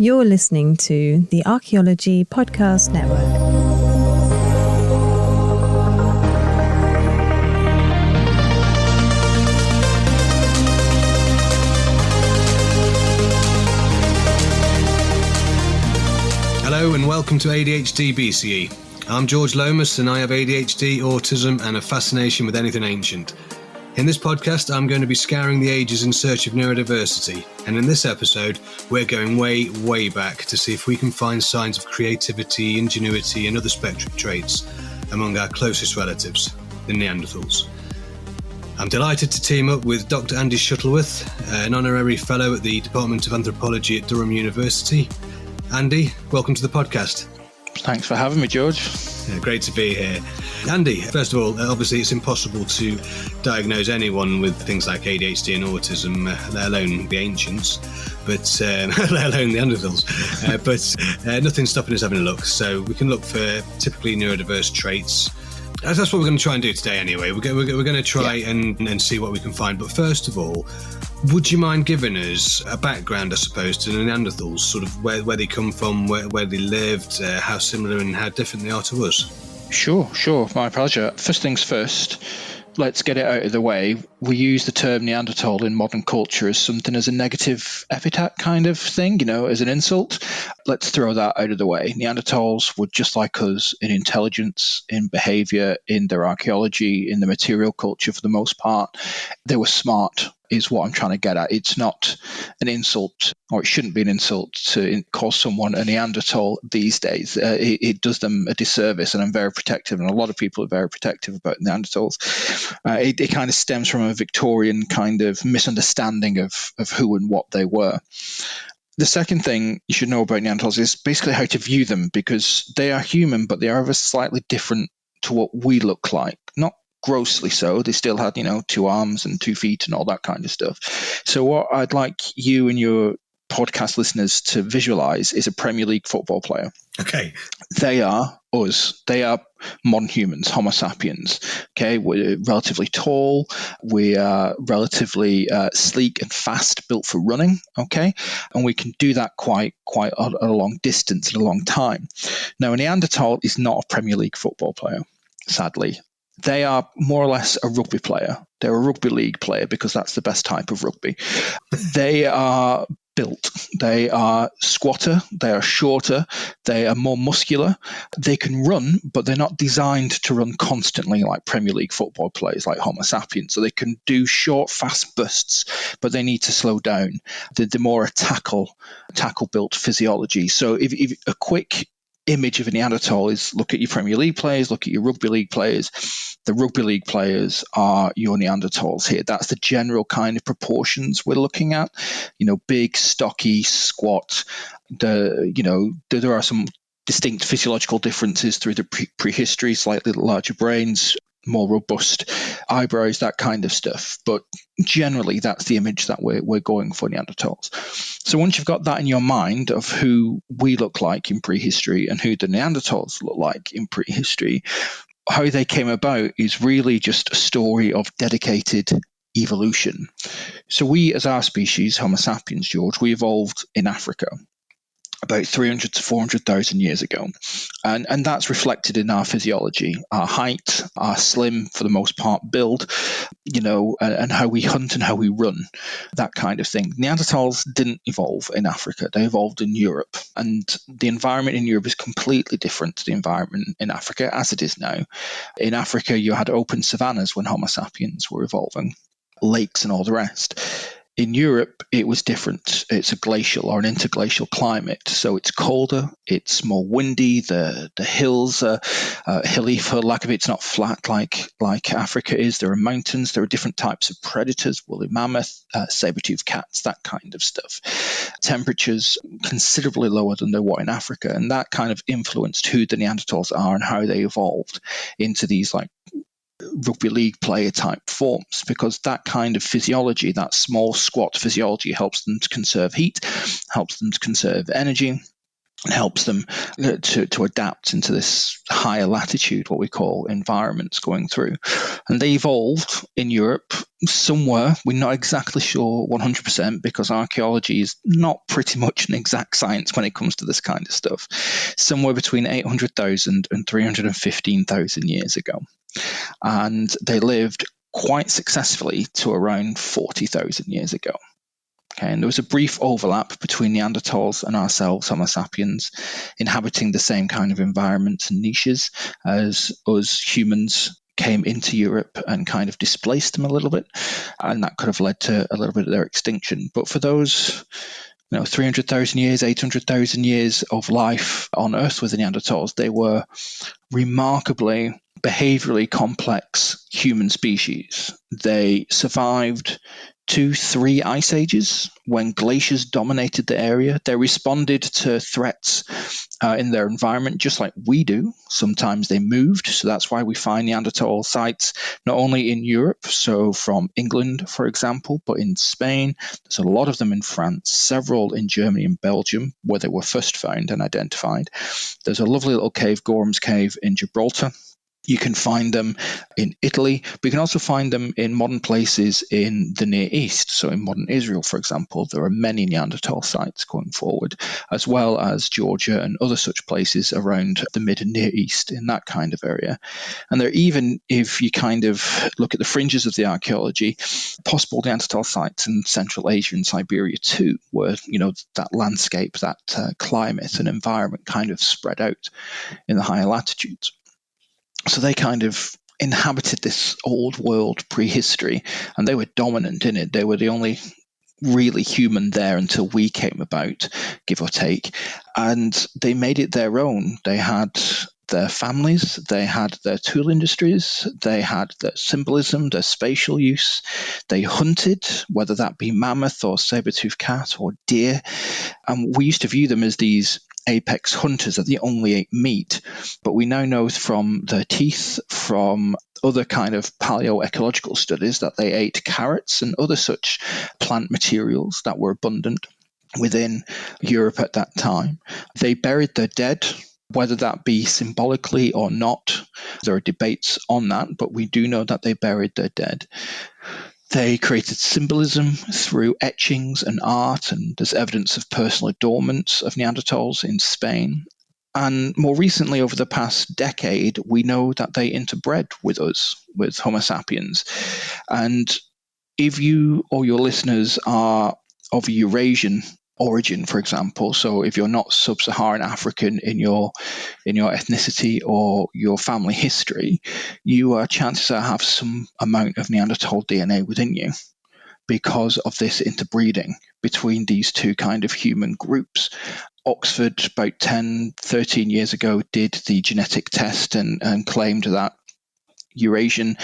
You're listening to the Archaeology Podcast Network. Hello and welcome to ADHD BCE. I'm George Lomas and I have ADHD, autism and a fascination with anything ancient. In this podcast, I'm going to be scouring the ages in search of neurodiversity, and in this episode, we're going way back to see if we can find signs of creativity, ingenuity and other spectrum traits among our closest relatives, the Neanderthals. I'm delighted to team up with Dr Andy Shuttleworth, an honorary fellow at the Department of Anthropology at Durham University. Andy, welcome to the podcast. Thanks for having me, George. Great to be here. Andy, first of all, obviously it's impossible to diagnose anyone with things like ADHD and autism, let alone the ancients, but let alone the Neanderthals. But nothing's stopping us having a look. So we can look for typically neurodiverse traits. That's what we're going to try and do today anyway. We're going to try and see what we can find. But first of all, would you mind giving us a background, I suppose, to the Neanderthals, sort of where they come from, where they lived, how similar and how different they are to us? Sure. My pleasure. First things first, let's get it out of the way. We use the term Neanderthal in modern culture as something as a negative epithet kind of thing, as an insult. Let's throw that out of the way. Neanderthals were just like us in intelligence, in behavior, in their archaeology, in the material culture for the most part. They were smart, is what I'm trying to get at. It's not an insult, or it shouldn't be an insult to call someone a Neanderthal these days. It does them a disservice, and I'm very protective, and a lot of people are very protective about Neanderthals. It kind of stems from a Victorian kind of misunderstanding of who and what they were. The second thing you should know about Neanderthals is basically how to view them, because they are human, but they are ever slightly different to what we look like. Not grossly so. They still had, 2 arms and 2 feet and all that kind of stuff. So what I'd like you and your podcast listeners to visualize is a Premier League football player. Okay. They are us. They are modern humans, Homo sapiens. Okay, we're relatively tall. We are relatively sleek and fast, built for running. Okay, and we can do that quite a long distance in a long time. Now, a Neanderthal is not a Premier League football player, sadly. They are more or less a rugby player. They're a rugby league player because that's the best type of rugby. They are built. They are squatter. They are shorter. They are more muscular. They can run, but they're not designed to run constantly like Premier League football players like Homo sapiens. So they can do short, fast bursts, but they need to slow down. They're more a tackle-built physiology. So if a quick image of a Neanderthal is look at your Premier League players, look at your rugby league players. The rugby league players are your Neanderthals here. That's the general kind of proportions we're looking at. Big, stocky, squat. There are some distinct physiological differences through the prehistory, slightly larger brains, more robust eyebrows, that kind of stuff. But generally, that's the image that we're going for Neanderthals. So once you've got that in your mind of who we look like in prehistory and who the Neanderthals look like in prehistory, how they came about is really just a story of dedicated evolution. So we, as our species, Homo sapiens, George, we evolved in Africa about 300 to 400,000 years ago. And that's reflected in our physiology, our height, our slim, for the most part, build, and how we hunt and how we run, that kind of thing. Neanderthals didn't evolve in Africa. They evolved in Europe. And the environment in Europe is completely different to the environment in Africa, as it is now. In Africa, you had open savannas when Homo sapiens were evolving, lakes and all the rest. In Europe, it was different. It's a glacial or an interglacial climate, so it's colder, it's more windy, the hills are hilly, for lack of it. It's not flat like Africa is. There are mountains, there are different types of predators, woolly mammoth, saber-toothed cats, that kind of stuff. Temperatures considerably lower than they were in Africa, and that kind of influenced who the Neanderthals are and how they evolved into these rugby league player type forms, because that kind of physiology, that small squat physiology, helps them to conserve heat, helps them to conserve energy, and helps them to adapt into this higher latitude, what we call environments going through. And they evolved in Europe somewhere. We're not exactly sure 100% because archaeology is not pretty much an exact science when it comes to this kind of stuff. Somewhere between 800,000 and 315,000 years ago. And they lived quite successfully to around 40,000 years ago. Okay, and there was a brief overlap between Neanderthals and ourselves, Homo sapiens, inhabiting the same kind of environments and niches as us humans came into Europe and kind of displaced them a little bit, and that could have led to a little bit of their extinction. But for those 300,000 years, 800,000 years of life on Earth with the Neanderthals, they were remarkably behaviorally complex human species. They survived 2-3 ice ages when glaciers dominated the area. They responded to threats in their environment just like we do. Sometimes they moved, so that's why we find Neanderthal sites not only in Europe, so from England, for example, but in Spain. There's a lot of them in France, several in Germany and Belgium, where they were first found and identified. There's a lovely little cave, Gorham's Cave, in Gibraltar. You can find them in Italy, but you can also find them in modern places in the Near East. So in modern Israel, for example, there are many Neanderthal sites going forward, as well as Georgia and other such places around the Mid and Near East in that kind of area. And there, even if you kind of look at the fringes of the archaeology, possible Neanderthal sites in Central Asia and Siberia too, where, that landscape, that climate and environment kind of spread out in the higher latitudes. So they kind of inhabited this old world prehistory, and they were dominant in it. They were the only really human there until we came about, give or take, and they made it their own. They had their families, they had their tool industries, they had their symbolism, their spatial use. They hunted, whether that be mammoth or saber-toothed cat or deer, and we used to view them as these apex hunters that they only ate meat. But we now know from their teeth, from other kind of paleoecological studies, that they ate carrots and other such plant materials that were abundant within Europe at that time. They buried their dead, whether that be symbolically or not. There are debates on that, but we do know that they buried their dead. They created symbolism through etchings and art, and there's evidence of personal adornments of Neanderthals in Spain. And more recently, over the past decade, we know that they interbred with us, with Homo sapiens. And if you or your listeners are of Eurasian origin, for example, so if you're not sub-Saharan African in your ethnicity or your family history, chances are have some amount of Neanderthal DNA within you because of this interbreeding between these two kind of human groups. Oxford, about 10, 13 years ago, did the genetic test and claimed that Eurasian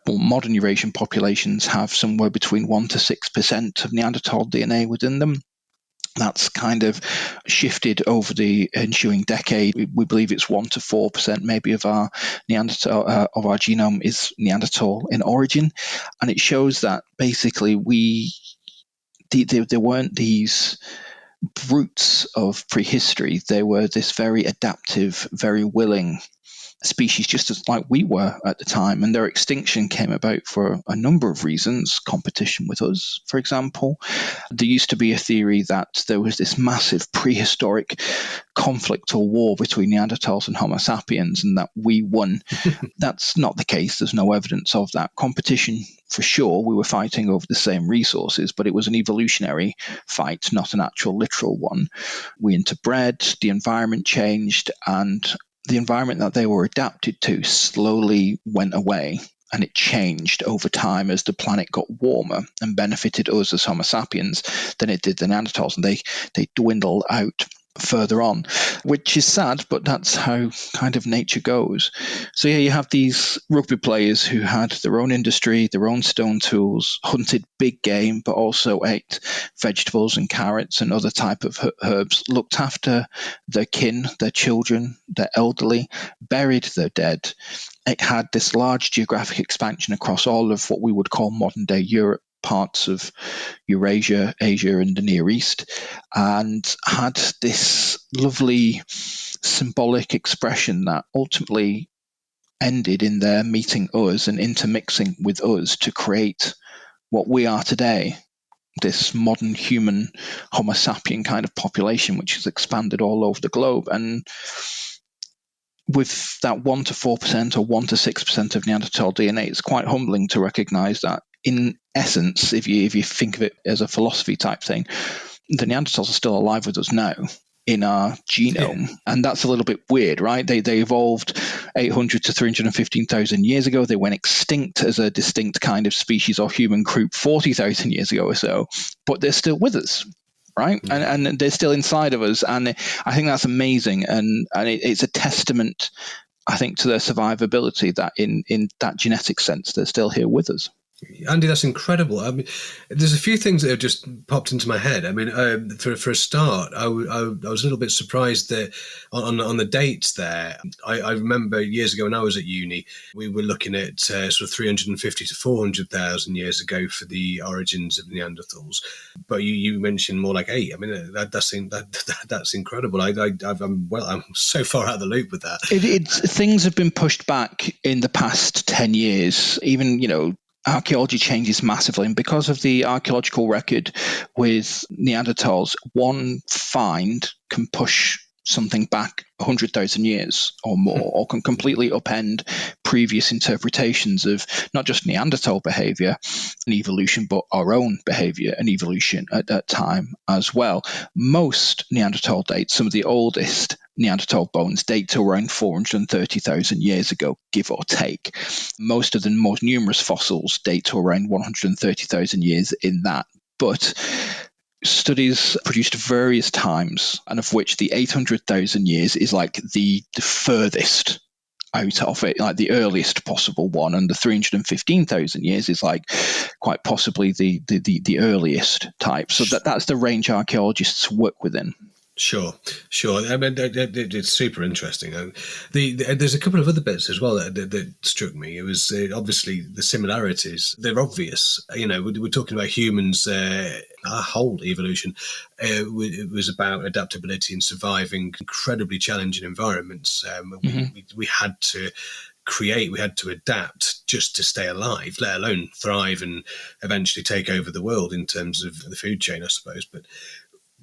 or modern Eurasian populations have somewhere between 1% to 6% of Neanderthal DNA within them. That's kind of shifted over the ensuing decade. We believe it's 1% to 4% maybe of our Neanderthal of our genome is Neanderthal in origin, and it shows that basically there weren't these brutes of prehistory. They were this very adaptive, very willing species, just as like we were at the time, and their extinction came about for a number of reasons. Competition with us, for example. There used to be a theory that there was this massive prehistoric conflict or war between Neanderthals and Homo sapiens and that we won. That's not the case. There's no evidence of that. Competition, for sure, we were fighting over the same resources, but it was an evolutionary fight, not an actual literal one. We interbred, the environment changed, and the environment that they were adapted to slowly went away, and it changed over time as the planet got warmer and benefited us as Homo sapiens than it did the Neanderthals, and they dwindled out further on, which is sad, but that's how kind of nature goes. So yeah, you have these rugby players who had their own industry, their own stone tools, hunted big game, but also ate vegetables and carrots and other type of herbs, looked after their kin, their children, their elderly, buried their dead. It had this large geographic expansion across all of what we would call modern day Europe. parts of Eurasia, Asia, and the Near East, and had this lovely symbolic expression that ultimately ended in their meeting us and intermixing with us to create what we are today, this modern human Homo sapien kind of population, which has expanded all over the globe. And with that 1 to 4% or 1 to 6% of Neanderthal DNA, it's quite humbling to recognize that in essence, if you think of it as a philosophy type thing, the Neanderthals are still alive with us now in our genome. Yeah. And that's a little bit weird, right? They evolved 800 to 315,000 years ago. They went extinct as a distinct kind of species or human group 40,000 years ago or so, but they're still with us. Right. Yeah. And they're still inside of us. And I think that's amazing. And it's a testament, I think, to their survivability that in that genetic sense, they're still here with us. Andy, that's incredible. I mean, there's a few things that have just popped into my head. I mean, for a start, I was a little bit surprised that on the dates there. I remember years ago when I was at uni, we were looking at sort of 350 to 400,000 years ago for the origins of Neanderthals. But you mentioned more like 8. I mean, that's incredible. I'm so far out of the loop with that. Things have been pushed back in the past 10 years. Even, archaeology changes massively, and because of the archaeological record with Neanderthals, one find can push something back 100,000 years or more, or can completely upend previous interpretations of not just Neanderthal behavior and evolution, but our own behavior and evolution at that time as well. Most Neanderthal dates, some of the oldest Neanderthal bones, date to around 430,000 years ago, give or take. Most of the most numerous fossils date to around 130,000 years in that. But studies produced at various times, and of which the 800,000 years is like the furthest out of it, like the earliest possible one, and the 315,000 years is like quite possibly the earliest type. So that's the range archaeologists work within. Sure. I mean, it's super interesting. There's a couple of other bits as well that struck me. It was obviously the similarities. They're obvious. We're talking about humans. Our whole evolution it was about adaptability and surviving incredibly challenging environments. We had to create, we had to adapt just to stay alive, let alone thrive and eventually take over the world in terms of the food chain, I suppose. But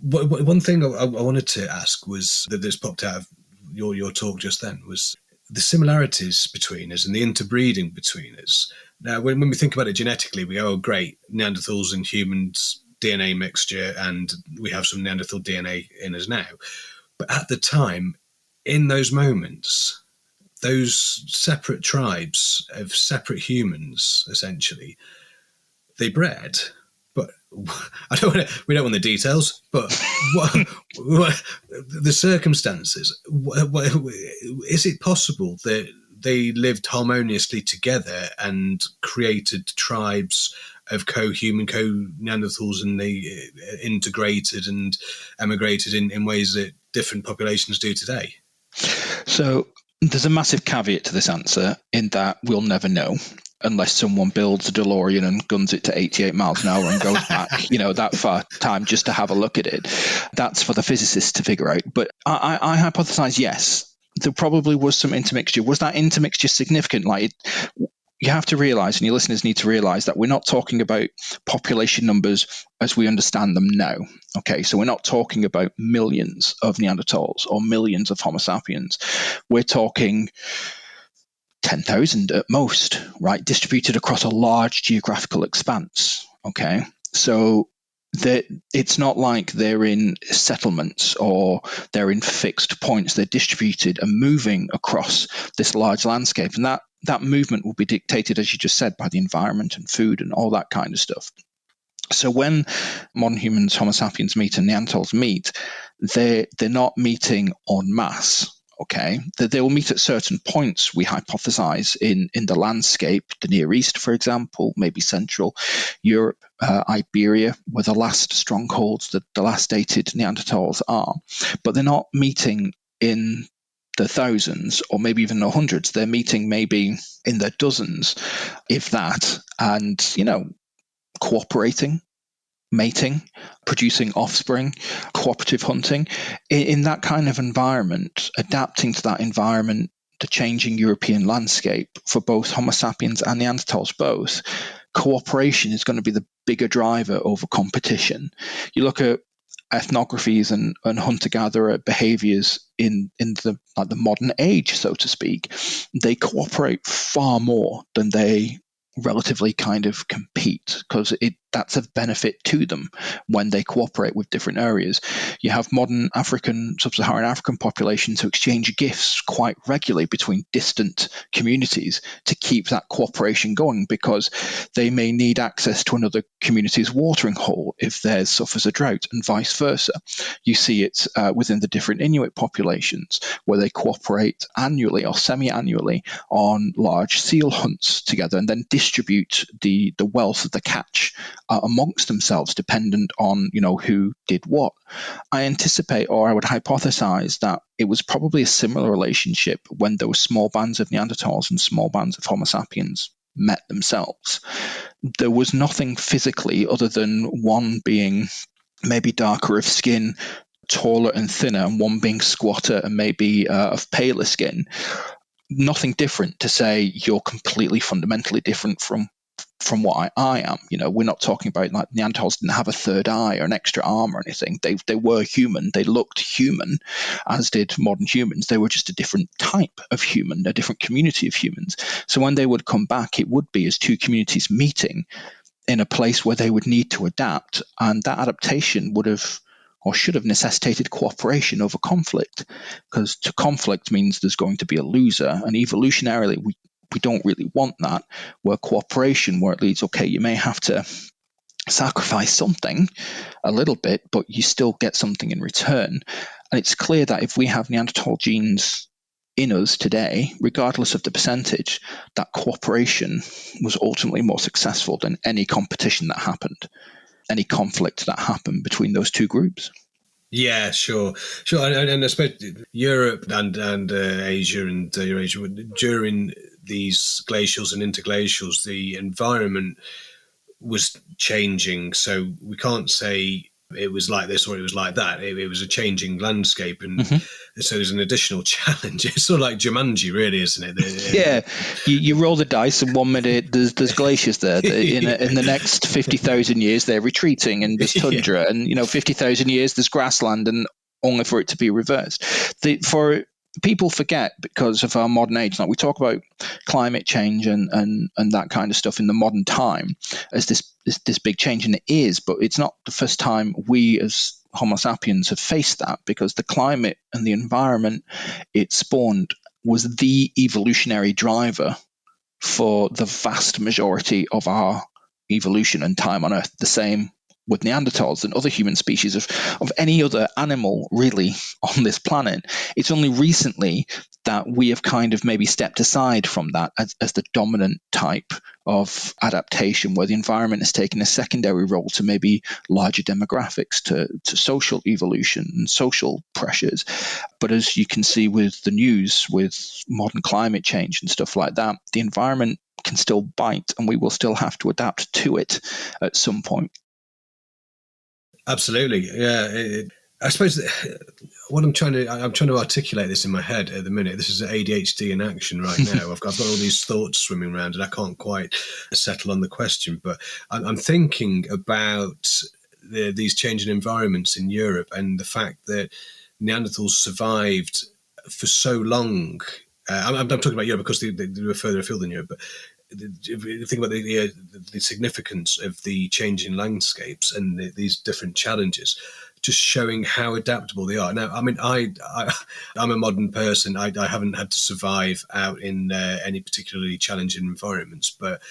one thing I wanted to ask was that's popped out of your talk just then was the similarities between us and the interbreeding between us. Now, when we think about it genetically, we go, oh, great, Neanderthals and humans DNA mixture, and we have some Neanderthal DNA in us now. But at the time, in those moments, those separate tribes of separate humans, essentially, they bred. But we don't want the details, but what the circumstances, is it possible that they lived harmoniously together and created tribes of co-human, co-Neanderthals, and they integrated and emigrated in ways that different populations do today? So there's a massive caveat to this answer in that we'll never know, unless someone builds a DeLorean and guns it to 88 miles an hour and goes back, that far time just to have a look at it. That's for the physicists to figure out. But I hypothesize, yes, there probably was some intermixture. Was that intermixture significant? You have to realize, and your listeners need to realize, that we're not talking about population numbers as we understand them now. Okay, so we're not talking about millions of Neanderthals or millions of Homo sapiens. We're talking 10,000 at most, right? Distributed across a large geographical expanse. Okay, so it's not like they're in settlements or they're in fixed points. They're distributed and moving across this large landscape, and that movement will be dictated, as you just said, by the environment and food and all that kind of stuff. So when modern humans, Homo sapiens, meet and Neanderthals meet, they're not meeting en masse. Okay, they will meet at certain points, we hypothesize, in the landscape, the Near East, for example, maybe Central Europe, Iberia, where the last strongholds, the last dated Neanderthals are. But they're not meeting in the thousands or maybe even the hundreds. They're meeting maybe in the dozens, if that. And, cooperating, mating, producing offspring, cooperative hunting. In that kind of environment, adapting to that environment, the changing European landscape for both Homo sapiens and Neanderthals both, cooperation is going to be the bigger driver over competition. You look at ethnographies and hunter-gatherer behaviors in the modern age, so to speak. They cooperate far more than they relatively kind of compete, because that's of benefit to them when they cooperate with different areas. You have modern sub-Saharan African populations who exchange gifts quite regularly between distant communities to keep that cooperation going, because they may need access to another community's watering hole if theirs suffers a drought, and vice versa. You see it within the different Inuit populations, where they cooperate annually or semi-annually on large seal hunts together, and then distribute the wealth of the catch amongst themselves, dependent on who did what. I anticipate, or I would hypothesize, that it was probably a similar relationship when there were small bands of Neanderthals and small bands of Homo sapiens met themselves. There was nothing physically other than one being maybe darker of skin, taller and thinner, and one being squatter and maybe of paler skin. Nothing different to say you're completely fundamentally different from what I am. We're not talking about like Neanderthals didn't have a third eye or an extra arm or anything. They were human. They looked human, as did modern humans. They were just a different type of human, a different community of humans. So when they would come back, it would be as two communities meeting in a place where they would need to adapt, and that adaptation would have or should have necessitated cooperation over conflict, because to conflict means there's going to be a loser, and evolutionarily we don't really want that. Where cooperation, where it leads, okay, you may have to sacrifice something a little bit, but you still get something in return. And it's clear that if we have Neanderthal genes in us today, regardless of the percentage, that cooperation was ultimately more successful than any competition that happened, any conflict that happened between those two groups. Yeah, sure. And I suppose Europe and Asia and Eurasia, during these glacials and interglacials, the environment was changing. So we can't say it was like this or it was like that. It was a changing landscape. And so there's an additional challenge. It's sort of like Jumanji, really, isn't it? Yeah, you roll the dice, and 1 minute there's glaciers there. In the next 50,000 years, they're retreating, and there's tundra, and 50,000 years there's grassland, and only for it to be reversed. For people forget, because of our modern age, like we talk about climate change and that kind of stuff in the modern time as this big change, and it is, but it's not the first time we as Homo sapiens have faced that, because the climate and the environment it spawned was the evolutionary driver for the vast majority of our evolution and time on Earth. The same with Neanderthals and other human species of any other animal really on this planet. It's only recently that we have kind of maybe stepped aside from that as the dominant type of adaptation, where the environment has taken a secondary role to maybe larger demographics, to social evolution and social pressures. But as you can see with the news, with modern climate change and stuff like that, the environment can still bite, and we will still have to adapt to it at some point. Absolutely, yeah. I suppose what I'm trying to articulate this in my head at the minute. This is ADHD in action right now. I've got all these thoughts swimming around, and I can't quite settle on the question. But I'm thinking about these changing environments in Europe, and the fact that Neanderthals survived for so long. I'm talking about Europe because they were further afield than Europe, but if you think about the significance of the changing landscapes and these different challenges, just showing how adaptable they are. Now, I mean, I'm a modern person. I haven't had to survive out in any particularly challenging environments, but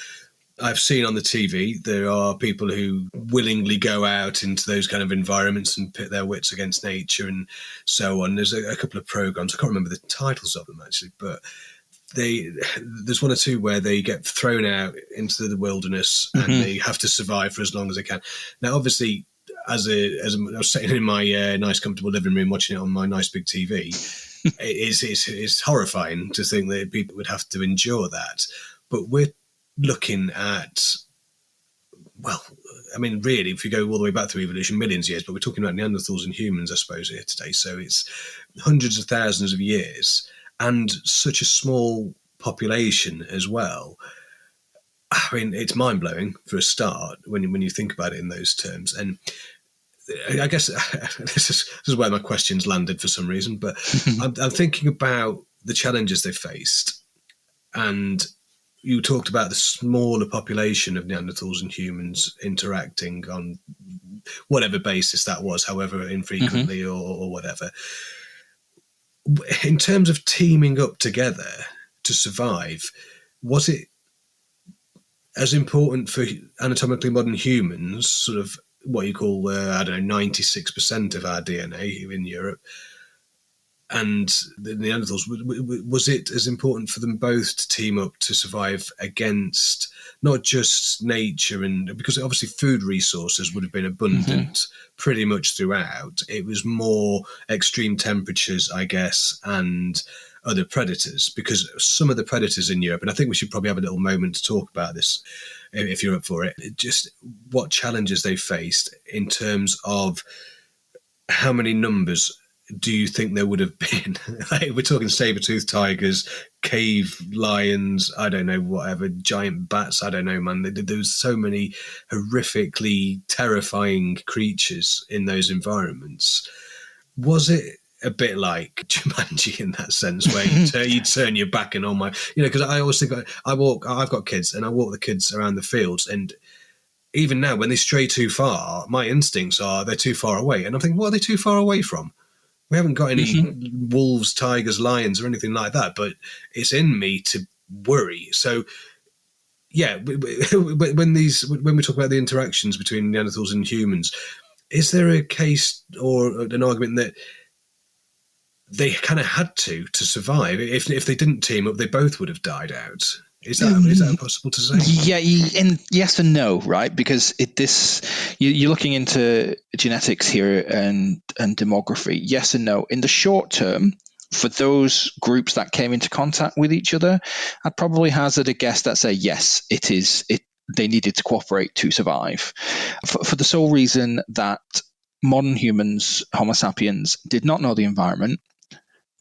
I've seen on the TV there are people who willingly go out into those kind of environments and pit their wits against nature and so on. There's a couple of programs. I can't remember the titles of them actually, but there's one or two where they get thrown out into the wilderness and they have to survive for as long as they can. Now, obviously, as I was sitting in my nice, comfortable living room watching it on my nice big TV, it's horrifying to think that people would have to endure that. But we're looking at, well, I mean, really, if you go all the way back through evolution, millions of years, but we're talking about Neanderthals and humans, I suppose, here today. So it's hundreds of thousands of years and such a small population as well. I mean, it's mind-blowing for a start when you think about it in those terms. And I guess this is where my questions landed for some reason, but I'm thinking about the challenges they faced. And you talked about the smaller population of Neanderthals and humans interacting on whatever basis that was, however infrequently or whatever. In terms of teaming up together to survive, was it as important for anatomically modern humans, sort of what you call, 96% of our DNA in Europe, and the Neanderthals, was it as important for them both to team up to survive against not just nature, and because obviously food resources would have been abundant pretty much throughout, it was more extreme temperatures, I guess, and other predators, because some of the predators in Europe, and I think we should probably have a little moment to talk about this if you're up for it, just what challenges they faced in terms of how many numbers do you think there would have been? Like, we're talking saber-toothed tigers, cave lions, I don't know, whatever, giant bats, I don't know, man. There was so many horrifically terrifying creatures in those environments. Was it a bit like Jumanji in that sense, where you turn your back and because I always think, I've got kids and I walk the kids around the fields, and even now when they stray too far, my instincts are they're too far away. And I'm thinking, what are they too far away from? We haven't got any wolves, tigers, lions, or anything like that, but it's in me to worry. So, yeah, when we talk about the interactions between Neanderthals and humans, is there a case or an argument that they kind of had to survive? If they didn't team up, they both would have died out. Is that possible to say? Yeah, and yes and no, right? Because you're looking into genetics here and demography. Yes and no. In the short term, for those groups that came into contact with each other, I'd probably hazard a guess that say yes, they needed to cooperate to survive, for the sole reason that modern humans, Homo sapiens, did not know the environment,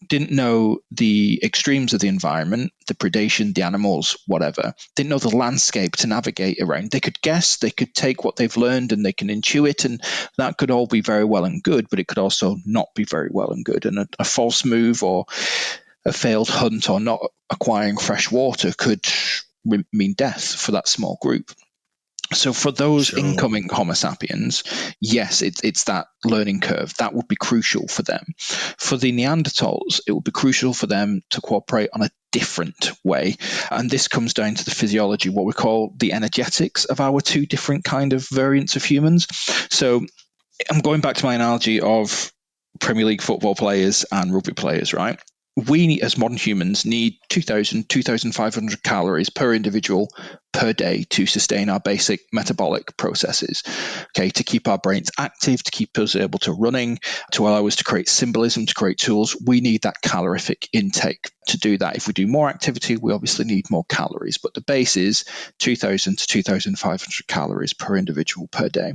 didn't know the extremes of the environment, the predation, the animals, whatever, didn't know the landscape to navigate around. They could guess, they could take what they've learned and they can intuit, and that could all be very well and good, but it could also not be very well and good. And a false move or a failed hunt or not acquiring fresh water could mean death for that small group. So for those incoming Homo sapiens, yes, it's that learning curve. That would be crucial for them. For the Neanderthals, it would be crucial for them to cooperate on a different way. And this comes down to the physiology, what we call the energetics of our two different kind of variants of humans. So I'm going back to my analogy of Premier League football players and rugby players, right? We, as modern humans, need 2,000, 2,500 calories per individual per day to sustain our basic metabolic processes, okay, to keep our brains active, to keep us able to running, to allow us to create symbolism, to create tools. We need that calorific intake to do that. If we do more activity, we obviously need more calories, but the base is 2,000 to 2,500 calories per individual per day.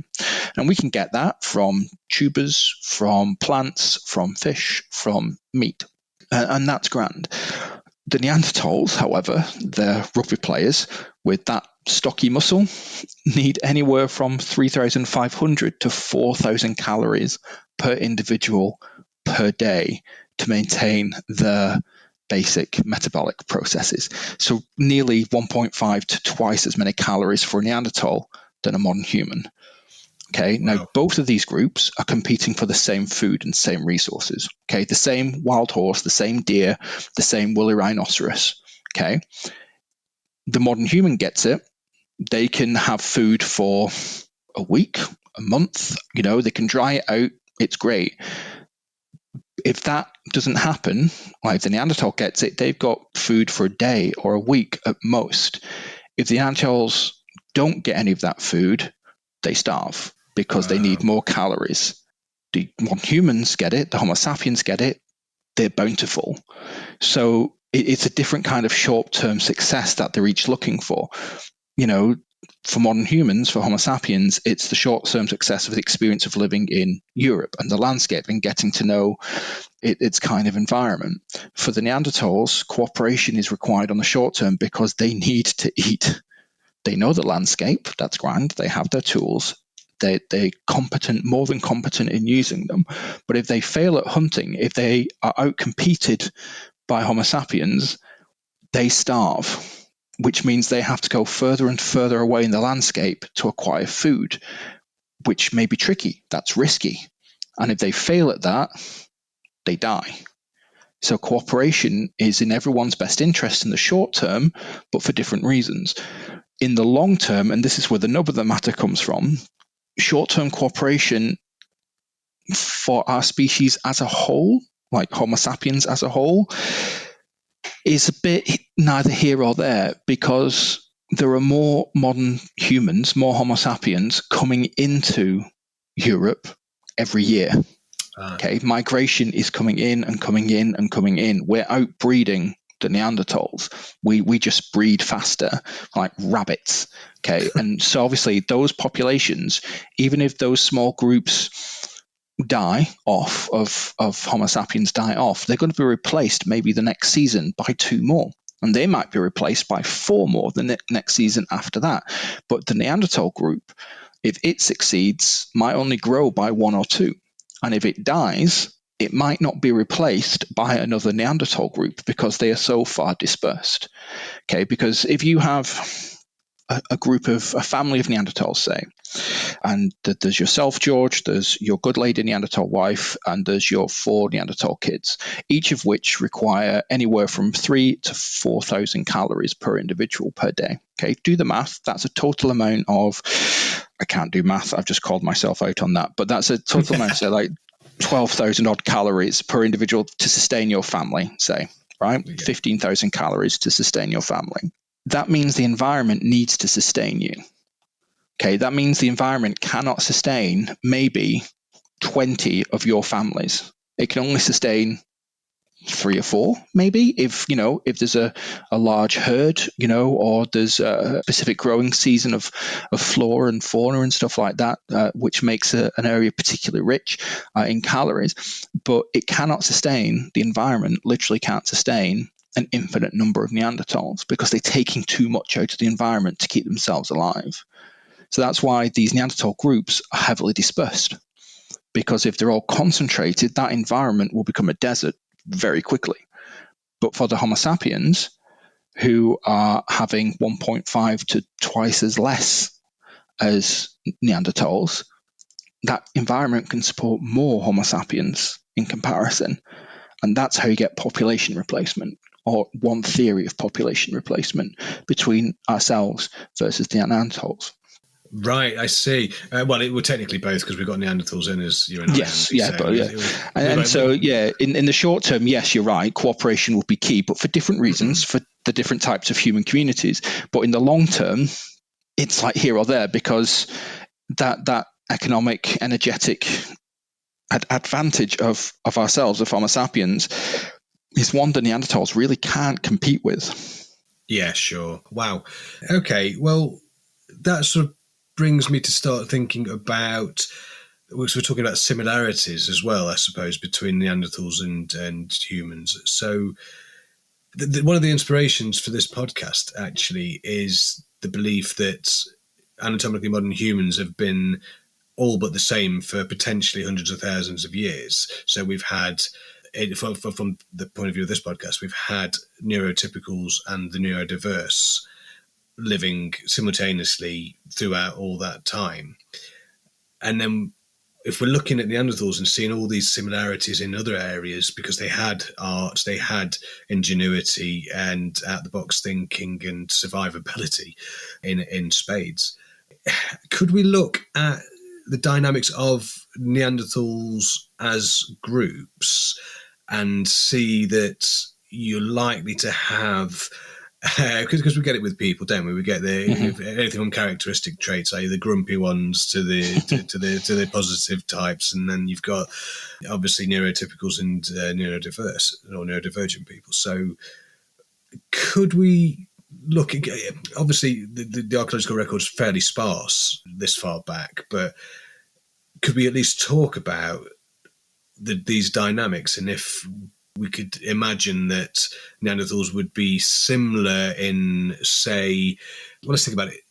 And we can get that from tubers, from plants, from fish, from meat. And that's grand. The Neanderthals, however, the rugby players with that stocky muscle, need anywhere from 3,500 to 4,000 calories per individual per day to maintain the basic metabolic processes. So nearly 1.5 to twice as many calories for a Neanderthal than a modern human. Okay, now Wow. Both of these groups are competing for the same food and same resources. Okay, the same wild horse, the same deer, the same woolly rhinoceros. Okay, the modern human gets it. They can have food for a week, a month. They can dry it out. It's great. If that doesn't happen, like if the Neanderthal gets it, they've got food for a day or a week at most. If the Neanderthals don't get any of that food, they starve, because they need more calories. The humans get it, the Homo sapiens get it, they're bountiful. So it's a different kind of short-term success that they're each looking for. for modern humans, for Homo sapiens, it's the short-term success of the experience of living in Europe and the landscape and getting to know its kind of environment. For the Neanderthals, cooperation is required on the short term because they need to eat. They know the landscape, that's grand, they have their tools, they're competent, more than competent in using them. But if they fail at hunting, if they are outcompeted by Homo sapiens, they starve, which means they have to go further and further away in the landscape to acquire food, which may be tricky. That's risky. And if they fail at that, they die. So cooperation is in everyone's best interest in the short term, but for different reasons. In the long term, and this is where the nub of the matter comes from, short-term cooperation for our species as a whole, like Homo sapiens as a whole, is a bit neither here or there, because there are more modern humans, more Homo sapiens coming into Europe every year. Okay, migration is coming in and coming in and coming in. We're outbreeding the Neanderthals. We just breed faster, like rabbits. Okay, and so obviously those populations, even if those small groups die off of Homo sapiens die off, they're going to be replaced maybe the next season by 2 more. And they might be replaced by 4 more the next season after that. But the Neanderthal group, if it succeeds, might only grow by 1 or 2. And if it dies, it might not be replaced by another Neanderthal group because they are so far dispersed. Okay, because if you have a family of Neanderthals, say, and there's yourself, George, there's your good lady Neanderthal wife, and there's your 4 Neanderthal kids, each of which require anywhere from 3,000 to 4,000 calories per individual per day. Okay, do the math. That's a total amount of, I can't do math, I've just called myself out on that, but that's a total amount, so like 12,000 odd calories per individual to sustain your family, say, right? 15,000 calories to sustain your family. That means the environment needs to sustain you. Okay, that means the environment cannot sustain maybe 20 of your families. It can only sustain 3 or 4, maybe, if there's a large herd, or there's a specific growing season of flora and fauna and stuff like that, which makes an area particularly rich in calories. But it cannot sustain, the environment literally can't sustain an infinite number of Neanderthals because they're taking too much out of the environment to keep themselves alive. So that's why these Neanderthal groups are heavily dispersed, because if they're all concentrated, that environment will become a desert very quickly. But for the Homo sapiens, who are having 1.5 to twice as less as Neanderthals, that environment can support more Homo sapiens in comparison. And that's how you get population replacement, or one theory of population replacement between ourselves versus the Neanderthals. Right, I see. Well, it were technically both because we've got Neanderthals in as you're in. Yes, yeah, but yeah. And so, yeah, in the short term, yes, you're right, cooperation will be key, but for different reasons, for the different types of human communities. But in the long term, it's like here or there, because that economic, energetic advantage of ourselves, of Homo sapiens, is one the Neanderthals really can't compete with. Yeah, sure. Wow. Okay, well, that sort of brings me to start thinking about, we're talking about similarities as well, I suppose, between Neanderthals and humans. So one of the inspirations for this podcast actually is the belief that anatomically modern humans have been all but the same for potentially hundreds of thousands of years. So we've had, from the point of view of this podcast, we've had neurotypicals and the neurodiverse living simultaneously throughout all that time. And then if we're looking at Neanderthals and seeing all these similarities in other areas, because they had art, they had ingenuity and out-the-box thinking and survivability in spades, could we look at the dynamics of Neanderthals as groups and see that you're likely to have, because we get it with people, don't we? We get anything from characteristic traits, i.e. the grumpy ones to the positive types, and then you've got obviously neurotypicals and neurodiverse or neurodivergent people. So could we look, obviously the archaeological record's fairly sparse this far back, but could we at least talk about these dynamics, and if we could imagine that Neanderthals would be similar in, say, well, let's think about it.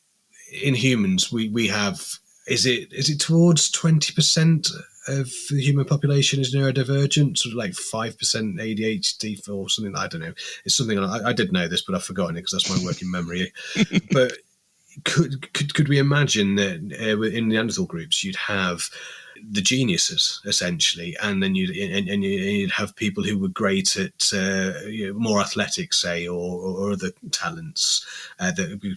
In humans, we have, is it towards 20% of the human population is neurodivergent, sort of like 5% ADHD or something? I don't know. It's something I did know this, but I've forgotten it because that's my working memory. But could we imagine that in Neanderthal groups you'd have the geniuses essentially, and then you'd have people who were great at more athletics, say, or other talents,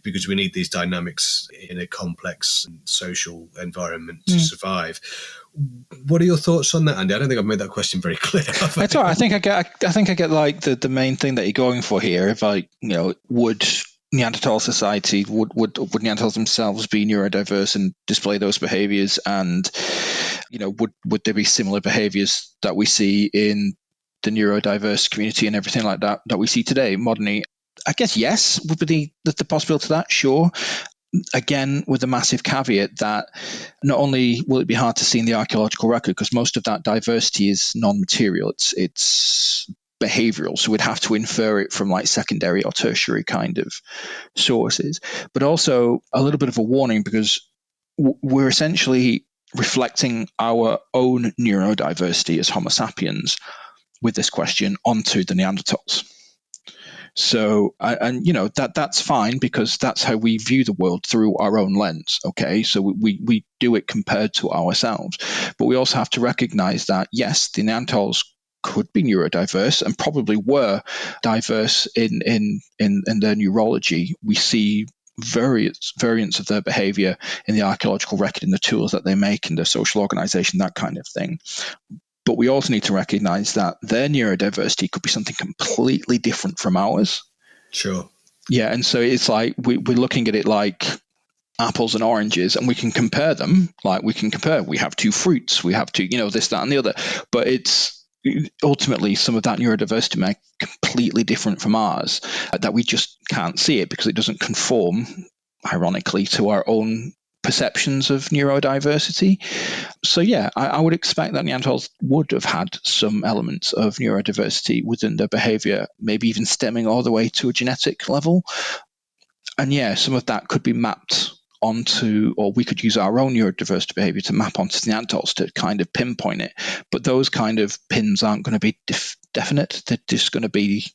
because we need these dynamics in a complex social environment to survive. What are your thoughts on that, Andy? I don't think I've made that question very clear. That's all right. I think I get like the main thing that you're going for here. If would Neanderthal society, would Neanderthals themselves be neurodiverse and display those behaviors, and would there be similar behaviors that we see in the neurodiverse community and everything like that we see today modernly? I guess yes, would be the possibility of that, sure. Again, with a massive caveat that not only will it be hard to see in the archaeological record, because most of that diversity is non-material, it's behavioral, so we'd have to infer it from like secondary or tertiary kind of sources. But also a little bit of a warning, because we're essentially reflecting our own neurodiversity as Homo sapiens with this question onto the Neanderthals. So, that's fine, because that's how we view the world, through our own lens. Okay, so we do it compared to ourselves, but we also have to recognize that yes, the Neanderthals could be neurodiverse and probably were diverse in their neurology. We see variants of their behavior in the archaeological record, in the tools that they make, in their social organization, that kind of thing. But we also need to recognize that their neurodiversity could be something completely different from ours. Sure. Yeah, and so it's like we're looking at it like apples and oranges, and we can compare them. Like we have two fruits, we have two, this, that, and the other. But it's ultimately some of that neurodiversity may be completely different from ours, that we just can't see it because it doesn't conform, ironically, to our own perceptions of neurodiversity. So yeah, I would expect that Neanderthals would have had some elements of neurodiversity within their behavior, maybe even stemming all the way to a genetic level. And yeah, some of that could be mapped onto, or we could use our own neurodiversity behavior to map onto Neanderthals to kind of pinpoint it. But those kind of pins aren't going to be definite. They're just going to be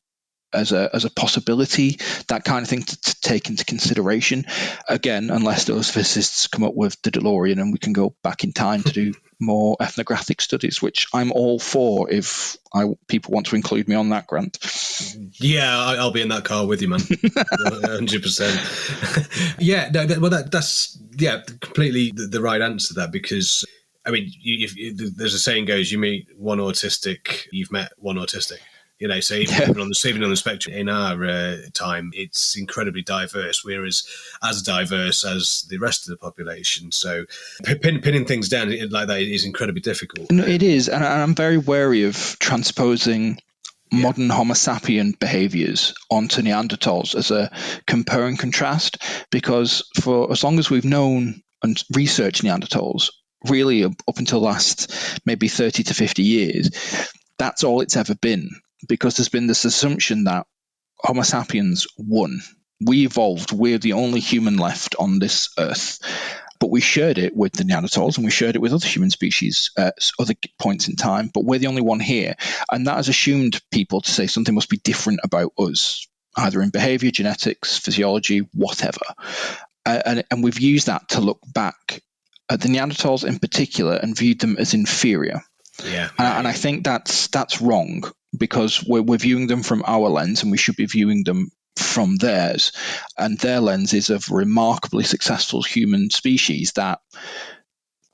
as a possibility, that kind of thing to take into consideration. Again, unless those physicists come up with the DeLorean and we can go back in time to do more ethnographic studies, which I'm all for if people want to include me on that, Grant. Yeah, I'll be in that car with you, man. 100%. Yeah, that's completely the right answer to that, because I mean, there's a saying goes, you meet one autistic, you've met one autistic. So even on the spectrum, in our time, it's incredibly diverse. We're as diverse as the rest of the population. So pinning things down like that is incredibly difficult. No, it is, and I'm very wary of transposing modern Homo sapien behaviors onto Neanderthals as a compare and contrast, because for as long as we've known and researched Neanderthals, really up until the last maybe 30 to 50 years, that's all it's ever been. Because there's been this assumption that Homo sapiens won. We evolved. We're the only human left on this earth. But we shared it with the Neanderthals, and we shared it with other human species at other points in time. But we're the only one here. And that has assumed people to say something must be different about us, either in behavior, genetics, physiology, whatever. And we've used that to look back at the Neanderthals in particular and viewed them as inferior. Yeah. And I think that's wrong, because we're viewing them from our lens, and we should be viewing them from theirs. And their lens is of remarkably successful human species that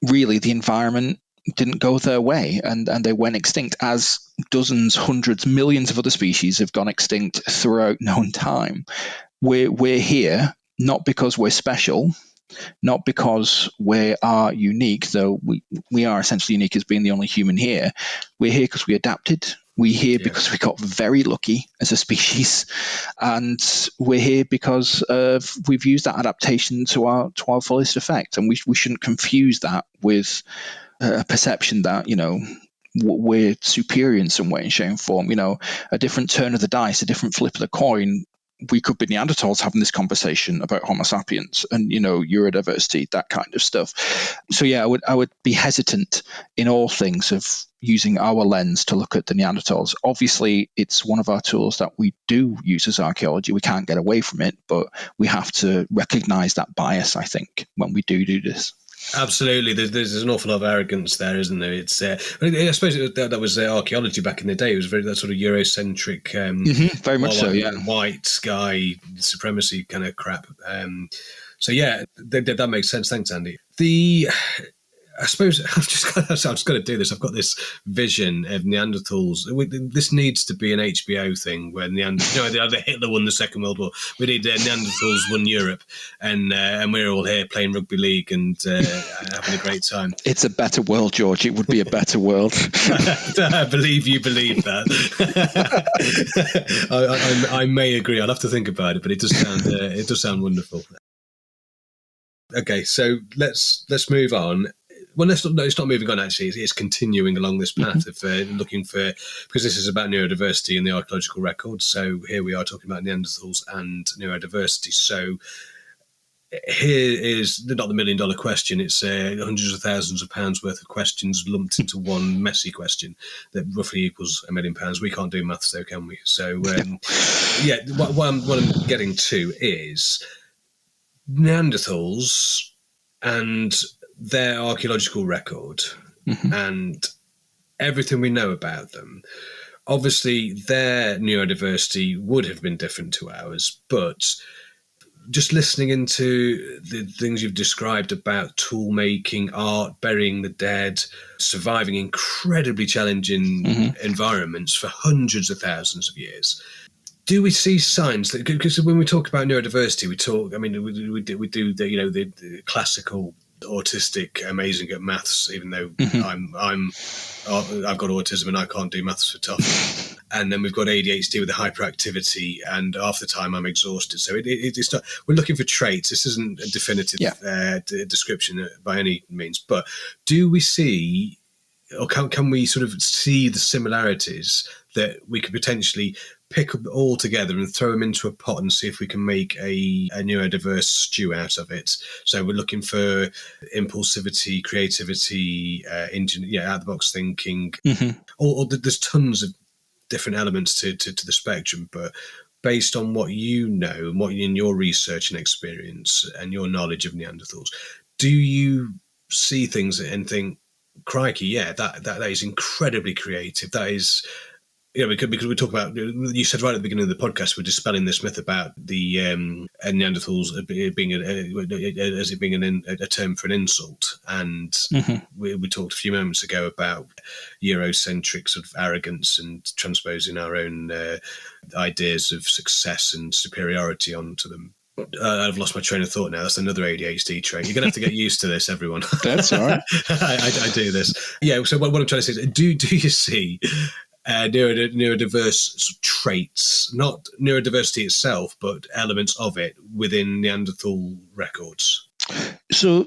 really the environment didn't go their way, and they went extinct, as dozens, hundreds, millions of other species have gone extinct throughout known time. We're here not because we're special, not because we are unique, though we are essentially unique as being the only human here. We're here because we adapted, We're here because we got very lucky as a species, and we're here because we've used that adaptation to our fullest effect. And we shouldn't confuse that with a perception that, we're superior in some way, shape, and form. A different turn of the dice, a different flip of the coin. We could be Neanderthals having this conversation about Homo sapiens and, neurodiversity, that kind of stuff. So, I would be hesitant in all things of using our lens to look at the Neanderthals. Obviously, it's one of our tools that we do use as archaeology. We can't get away from it, but we have to recognize that bias, I think, when we do this. Absolutely, there's an awful lot of arrogance there, isn't there? It's I suppose that was archaeology back in the day. It was very that sort of Eurocentric, very much so, white guy supremacy kind of crap. That makes sense. Thanks, Andy. I suppose I'm just going to do this. I've got this vision of Neanderthals. This needs to be an HBO thing where Hitler won the Second World War. We need Neanderthals won Europe, and we're all here playing rugby league and having a great time. It's a better world, George. It would be a better world. I believe you believe that. I may agree. I'll have to think about it, but it does sound wonderful. Okay, so let's move on. Well, it's not moving on, actually. It's continuing along this path of looking for, because this is about neurodiversity in the archaeological record. So here we are talking about Neanderthals and neurodiversity. So here is not the $1 million question. It's hundreds of thousands of pounds worth of questions lumped into one messy question that roughly equals £1 million. We can't do maths, though, can we? So, what I'm getting to is Neanderthals and their archaeological record and everything we know about them. Obviously, their neurodiversity would have been different to ours, but just listening into the things you've described about tool making, art, burying the dead, surviving incredibly challenging environments for hundreds of thousands of years. Do we see signs that, because when we talk about neurodiversity, we do the classical autistic, amazing at maths, even though I've got autism and I can't do maths for tough. And then we've got ADHD with the hyperactivity, and half the time I'm exhausted. So it's not, we're looking for traits. This isn't a definitive description by any means. But do we see, or can we sort of see the similarities that we could potentially pick up all together and throw them into a pot and see if we can make a neurodiverse stew out of it? So we're looking for impulsivity, creativity, out-of-the-box thinking. Or there's tons of different elements to the spectrum, but based on what you know and what in your research and experience and your knowledge of Neanderthals, do you see things and think, crikey, that is incredibly creative. That is, because we talk about, you said right at the beginning of the podcast, we're dispelling this myth about the Neanderthals being a term for an insult. And we talked a few moments ago about Eurocentric sort of arrogance and transposing our own ideas of success and superiority onto them. I've lost my train of thought now. That's another ADHD trait. You're going to have to get used to this, everyone. That's all right. I do this. Yeah, so what I'm trying to say is, do you see neurodiverse traits, not neurodiversity itself, but elements of it within Neanderthal records? So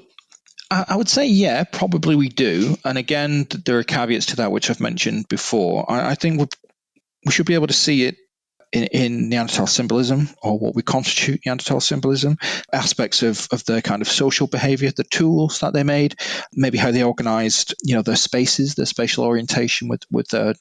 I would say, probably we do. And again, there are caveats to that, which I've mentioned before. I think we should be able to see it in Neanderthal symbolism, or what we constitute Neanderthal symbolism, aspects of their kind of social behavior, the tools that they made, maybe how they organized, their spaces, their spatial orientation with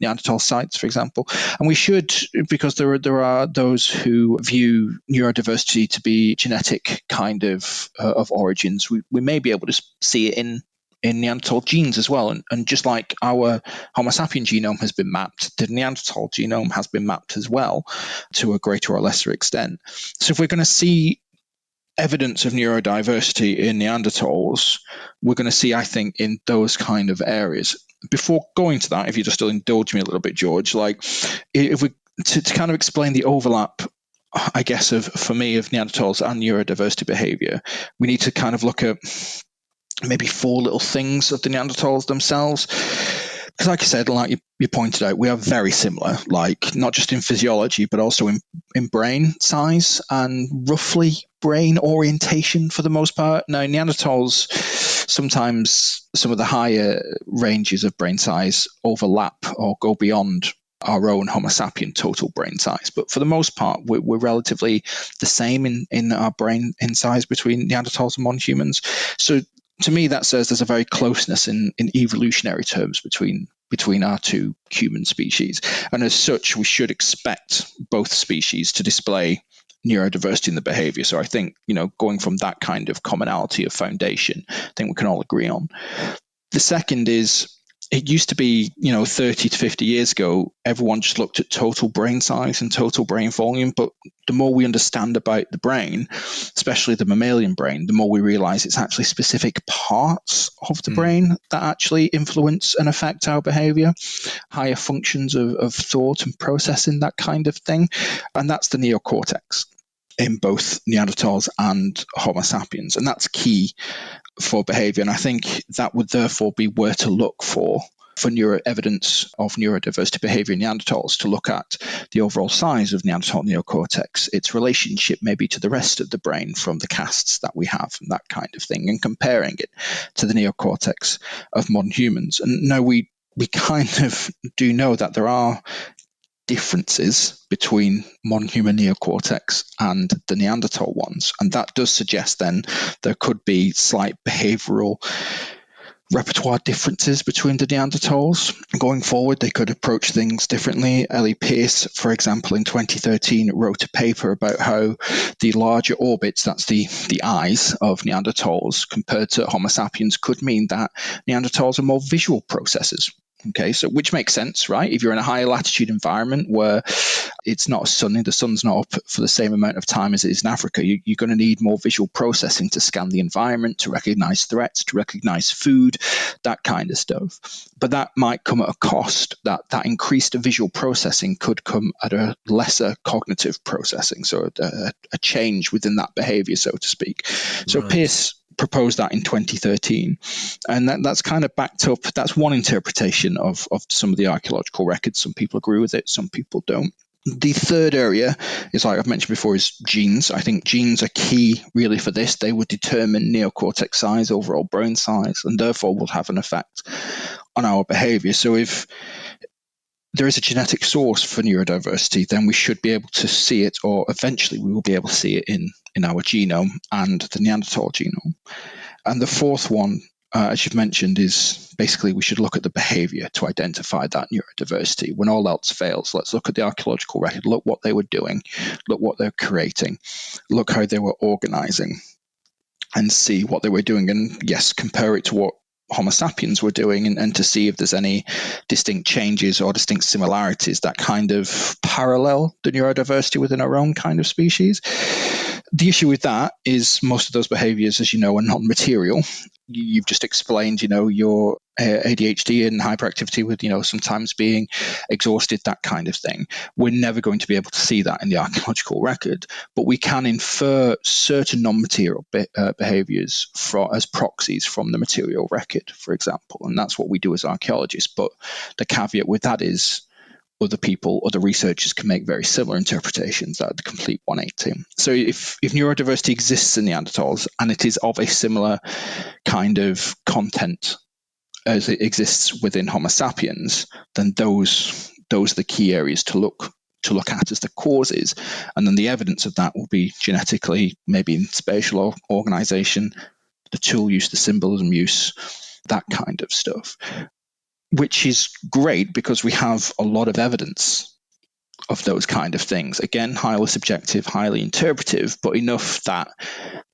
Neanderthal sites, for example. And we should, because there are those who view neurodiversity to be genetic kind of origins. We may be able to see it in Neanderthal genes as well. And just like our Homo sapien genome has been mapped, the Neanderthal genome has been mapped as well to a greater or lesser extent. So if we're going to see evidence of neurodiversity in Neanderthals, we're going to see, I think, in those kind of areas. Before going to that, if you just still indulge me a little bit, George, like if we to kind of explain the overlap, I guess, for me, of Neanderthals and neurodiversity behavior, we need to kind of look at maybe 4 little things of the Neanderthals themselves. because like I said, like you pointed out, we are very similar, like not just in physiology, but also in brain size and roughly brain orientation for the most part. Now, Neanderthals, sometimes some of the higher ranges of brain size overlap or go beyond our own Homo sapien total brain size. But for the most part, we're relatively the same in our brain in size between Neanderthals and modern humans. So to me, that says there's a very closeness in evolutionary terms between our two human species. And as such, we should expect both species to display neurodiversity in the behavior. So I think, going from that kind of commonality of foundation, I think we can all agree on. The second is, it used to be, 30 to 50 years ago, everyone just looked at total brain size and total brain volume. But the more we understand about the brain, especially the mammalian brain, the more we realize it's actually specific parts of the brain that actually influence and affect our behavior, higher functions of thought and processing, that kind of thing. And that's the neocortex in both Neanderthals and Homo sapiens. And that's key for behavior. And I think that would therefore be where to look for evidence of neurodiversity behavior in Neanderthals, to look at the overall size of Neanderthal neocortex, its relationship maybe to the rest of the brain from the casts that we have and that kind of thing, and comparing it to the neocortex of modern humans. And now we kind of do know that there are differences between modern human neocortex and the Neanderthal ones. And that does suggest then there could be slight behavioral repertoire differences between the Neanderthals. Going forward, they could approach things differently. Ellie Pierce, for example, in 2013 wrote a paper about how the larger orbits, that's the eyes of Neanderthals compared to Homo sapiens, could mean that Neanderthals are more visual processors. Okay, so which makes sense, right? If you're in a higher latitude environment where it's not sunny, the sun's not up for the same amount of time as it is in Africa, you're going to need more visual processing to scan the environment, to recognize threats, to recognize food, that kind of stuff. But that might come at a cost. That increased visual processing could come at a lesser cognitive processing, so a change within that behavior, so to speak. So Right. Pierce proposed that in 2013, and that's kind of backed up. That's one interpretation of some of the archaeological records. Some people agree with it, some people don't. The third area is, like I've mentioned before, is genes. I think genes are key really for this. They would determine neocortex size, overall brain size, and therefore will have an effect on our behavior. So if there is a genetic source for neurodiversity, then we should be able to see it, or eventually we will be able to see it in our genome and the Neanderthal genome. And the fourth one, as you've mentioned, is basically we should look at the behavior to identify that neurodiversity. When all else fails, let's look at the archaeological record, look what they were doing, look what they're creating, look how they were organizing, and see what they were doing. And yes, compare it to what Homo sapiens were doing, and to see if there's any distinct changes or distinct similarities that kind of parallel the neurodiversity within our own kind of species. The issue with that is most of those behaviors, as you know, are non-material. You've just explained, your ADHD and hyperactivity with, sometimes being exhausted, that kind of thing. We're never going to be able to see that in the archaeological record, but we can infer certain non-material behaviors as proxies from the material record, for example. And that's what we do as archaeologists. But the caveat with that is other people, other researchers can make very similar interpretations at the complete 180. So if neurodiversity exists in Neanderthals and it is of a similar kind of content as it exists within Homo sapiens, then those are the key areas to look at as the causes. And then the evidence of that will be genetically, maybe in spatial organization, the tool use, the symbolism use, that kind of stuff. Which is great because we have a lot of evidence of those kind of things. Again, highly subjective, highly interpretive, but enough that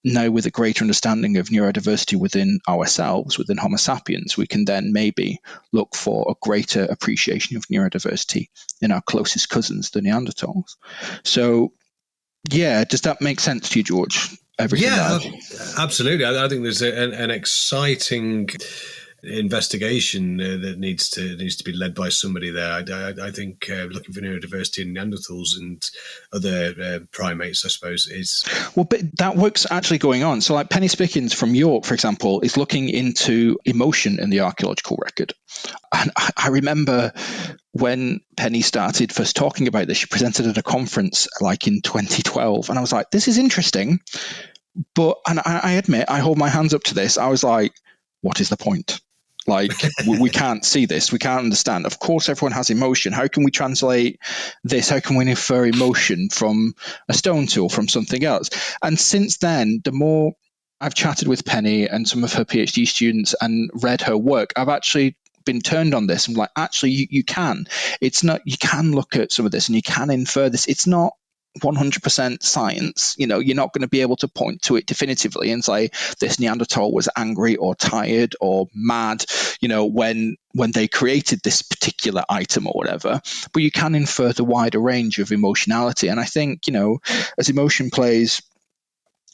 now with a greater understanding of neurodiversity within ourselves, within Homo sapiens, we can then maybe look for a greater appreciation of neurodiversity in our closest cousins, the Neanderthals. So, yeah, does that make sense to you, George? Absolutely. I think there's an exciting investigation that needs to be led by somebody there. I think looking for neurodiversity in Neanderthals and other primates, I suppose, is... Well, but that work's actually going on. So like Penny Spickins from York, for example, is looking into emotion in the archaeological record. And I remember when Penny started first talking about this, she presented at a conference like in 2012. And I was like, this is interesting. But, and I admit, I hold my hands up to this. I was like, what is the point? Like, we can't see this. We can't understand. Of course, everyone has emotion. How can we translate this? How can we infer emotion from a stone tool, from something else? And since then, the more I've chatted with Penny and some of her PhD students and read her work, I've actually been turned on this. I'm like, actually, you can. It's not, you can look at some of this and you can infer this. It's not 100% science. You know, you're not going to be able to point to it definitively and say this Neanderthal was angry or tired or mad, you know, when they created this particular item or whatever. But you can infer the wider range of emotionality. And I think, you know, as emotion plays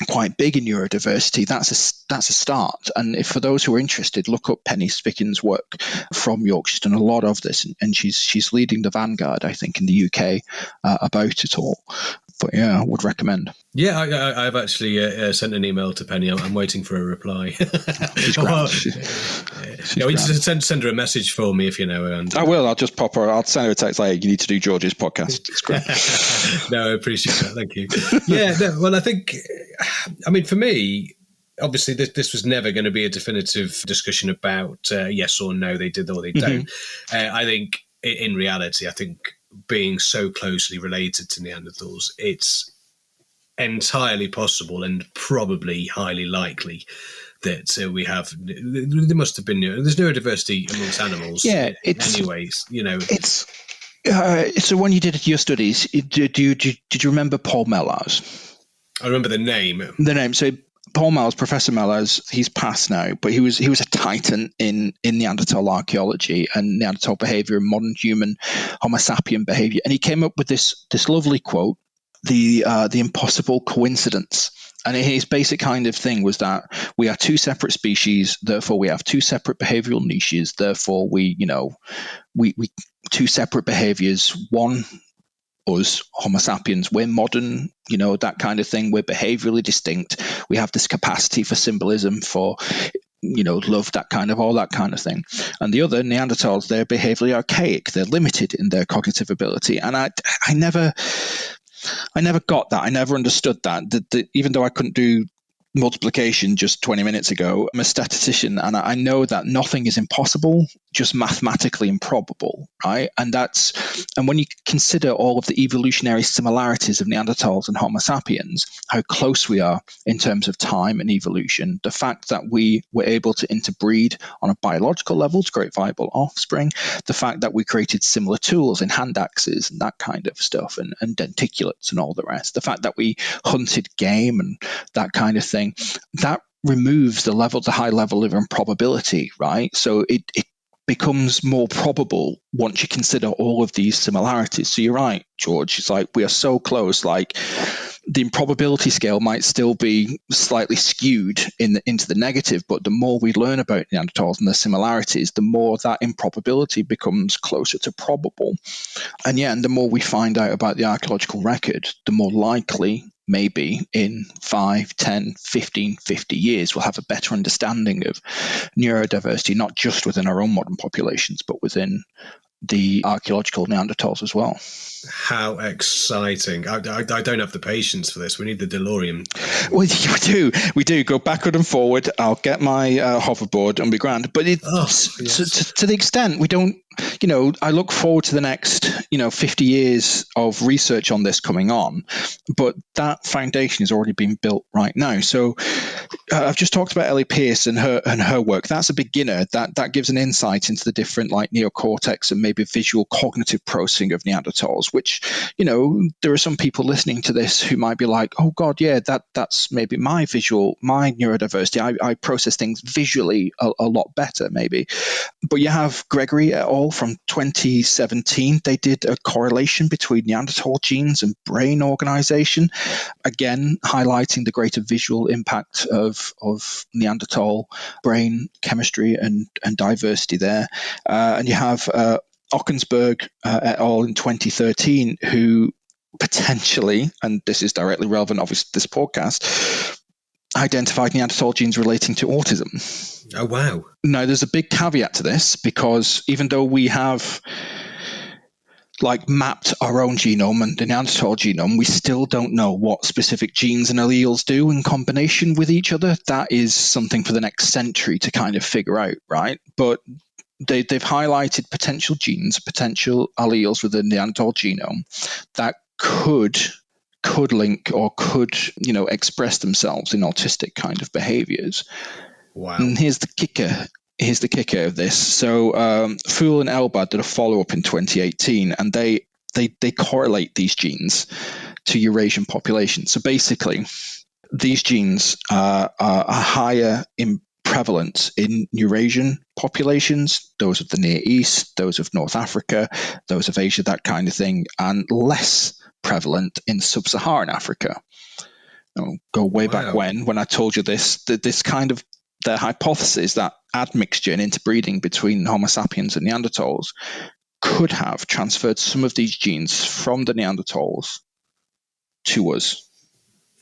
quite big in neurodiversity, that's a start. And if for those who are interested, look up Penny Spickins' work from York. She's done a lot of this, and she's leading the vanguard, I think, in the UK about it all. But yeah, I would recommend. Yeah, I've actually sent an email to Penny. I'm waiting for a reply. She's great. You just send her a message for me if you know her. And, I will. I'll just pop her. I'll send her a text like, you need to do George's podcast. It's great. No, I appreciate that. Thank you. Yeah, no, well, I think, I mean, for me, obviously this was never going to be a definitive discussion about yes or no, they did or they don't. I think in reality, I think being so closely related to Neanderthals, it's entirely possible and probably highly likely that we have. There must have been there's neurodiversity amongst animals. Yeah, anyways, you know, it's. So when you did your studies, did you remember Paul Mellars? I remember the name. So Paul Mellars, Professor Mellars, he's passed now, but he was a titan in Neanderthal archaeology and Neanderthal behavior and modern human Homo sapien behavior. And he came up with this lovely quote, the impossible coincidence. And his basic kind of thing was that we are two separate species, therefore we have two separate behavioral niches, therefore we two separate behaviors, one us, Homo sapiens, we're modern, you know, that kind of thing. We're behaviorally distinct. We have this capacity for symbolism, for, you know, love, that kind of, all that kind of thing. And the other, Neanderthals, they're behaviorally archaic. They're limited in their cognitive ability. And I never got that. I never understood that even though I couldn't do multiplication just 20 minutes ago, I'm a statistician, and I know that nothing is impossible, just mathematically improbable, right? And when you consider all of the evolutionary similarities of Neanderthals and Homo sapiens, how close we are in terms of time and evolution, the fact that we were able to interbreed on a biological level to create viable offspring, the fact that we created similar tools in hand axes and that kind of stuff, and denticulates and all the rest, the fact that we hunted game and that kind of thing, that removes the high level of improbability, right? So it becomes more probable once you consider all of these similarities. So you're right, George. It's like we are so close. Like the improbability scale might still be slightly skewed into the negative, but the more we learn about Neanderthals and their similarities, the more that improbability becomes closer to probable. And the more we find out about the archaeological record, the more likely maybe in 5, 10, 15, 50 years, we'll have a better understanding of neurodiversity, not just within our own modern populations, but within the archaeological Neanderthals as well. How exciting. I don't have the patience for this. We need the DeLorean. We do. Go backward and forward. I'll get my hoverboard and be grand. But to the extent we don't, you know, I look forward to the next, 50 years of research on this coming on, but that foundation has already been built right now. So I've just talked about Ellie Pierce and her work. That's a beginner. That gives an insight into the different like neocortex and maybe visual cognitive processing of Neanderthals, which, there are some people listening to this who might be like, oh God, yeah, that's maybe my neurodiversity. I process things visually a lot better maybe. But you have Gregory et al. Neanderthal from 2017. They did a correlation between Neanderthal genes and brain organization, again highlighting the greater visual impact of Neanderthal brain chemistry and diversity there. And you have Ockensberg et al. In 2013, who potentially, and this is directly relevant, obviously, to this podcast, identified Neanderthal genes relating to autism. Oh, wow. Now, there's a big caveat to this, because even though we have mapped our own genome and the Neanderthal genome, we still don't know what specific genes and alleles do in combination with each other. That is something for the next century to kind of figure out, right? But they've highlighted potential genes, potential alleles within the Neanderthal genome that could link or could, express themselves in autistic kind of behaviors. Wow. And here's the kicker of this. So Fool and Elbad did a follow-up in 2018, and they correlate these genes to Eurasian populations. So basically, these genes are higher in prevalence in Eurasian populations, those of the Near East, those of North Africa, those of Asia, that kind of thing, and less prevalent in sub-Saharan Africa. I'll go way back when I told you this kind of the hypothesis that admixture and interbreeding between Homo sapiens and Neanderthals could have transferred some of these genes from the Neanderthals to us.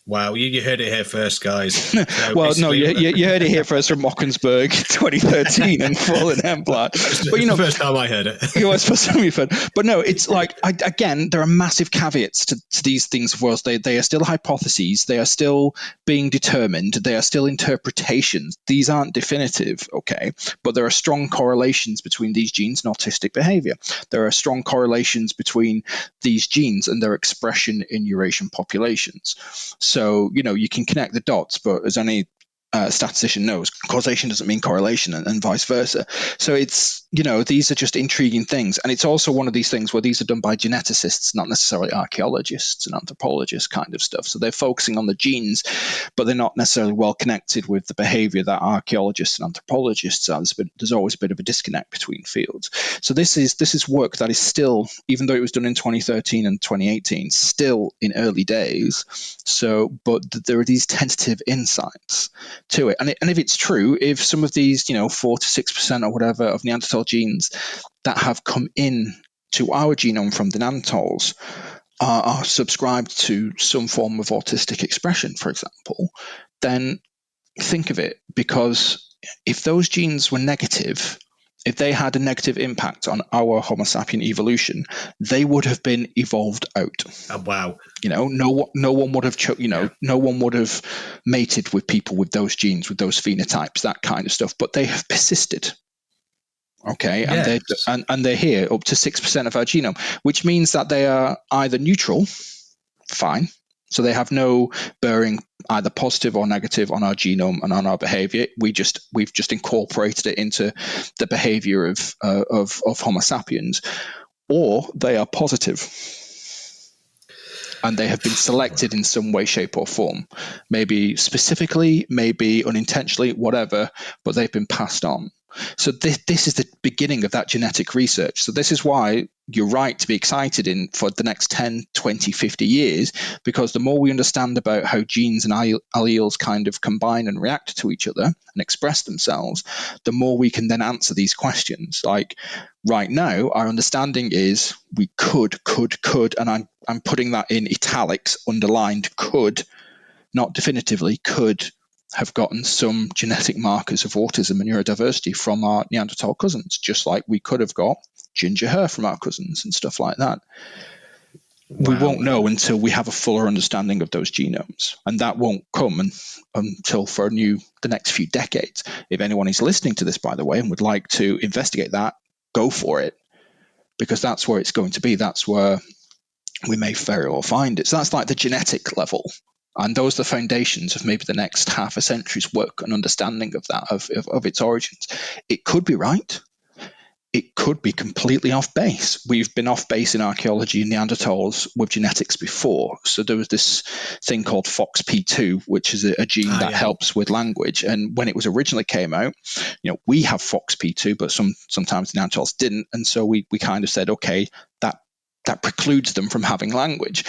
Wow, you heard it here first, guys. So well, no, you heard it here first from Mockensberg 2013 and Full and Hempblad. But the first time I heard it. It was the first time you've heard. But no, it's again, there are massive caveats to these things of course. They are still hypotheses. They are still being determined. They are still interpretations. These aren't definitive, okay? But there are strong correlations between these genes and autistic behavior. There are strong correlations between these genes and their expression in Eurasian populations. So, you can connect the dots, but as any statistician knows, causation doesn't mean correlation and vice versa. So it's, these are just intriguing things. And it's also one of these things where these are done by geneticists, not necessarily archaeologists and anthropologists kind of stuff. So they're focusing on the genes, but they're not necessarily well connected with the behavior that archaeologists and anthropologists are. There's always a bit of a disconnect between fields. So this is work that is still, even though it was done in 2013 and 2018, still in early days. So, but there are these tentative insights to it. And if it's true, if some of these, 4 to 6% or whatever of Neanderthal genes that have come in to our genome from the Neanderthals are subscribed to some form of autistic expression, for example, then think of it, because if those genes were negative, if they had a negative impact on our Homo sapien evolution, they would have been evolved out. Oh, wow. No one would have, no one would have mated with people with those genes, with those phenotypes, that kind of stuff. But they have persisted. Okay, yes. and they're here up to 6% of our genome, which means that they are either neutral, fine. So they have no bearing either positive or negative on our genome and on our behavior. We've just incorporated it into the behavior of Homo sapiens, or they are positive, and they have been selected in some way, shape, or form. Maybe specifically, maybe unintentionally, whatever, but they've been passed on. So this is the beginning of that genetic research. So this is why you're right to be excited for the next 10, 20, 50 years, because the more we understand about how genes and alleles kind of combine and react to each other and express themselves, the more we can then answer these questions. Like right now, our understanding is we could, and I'm putting that in italics, underlined, could, not definitively, could have gotten some genetic markers of autism and neurodiversity from our Neanderthal cousins, just like we could have got ginger hair from our cousins and stuff like that. Wow. We won't know until we have a fuller understanding of those genomes, and that won't come until the next few decades. If anyone is listening to this, by the way, and would like to investigate that, go for it, because that's where it's going to be. That's where we may very well find it. So that's like the genetic level. And those are the foundations of maybe the next half a century's work and understanding of that, of its origins. It could be right. it could be completely off base. We've been off base in archaeology and Neanderthals with genetics before. So there was this thing called FOXP2, which is a gene that helps with language. And when it was originally came out, we have FOXP2, but sometimes Neanderthals didn't. And so we kind of said, okay, that precludes them from having language.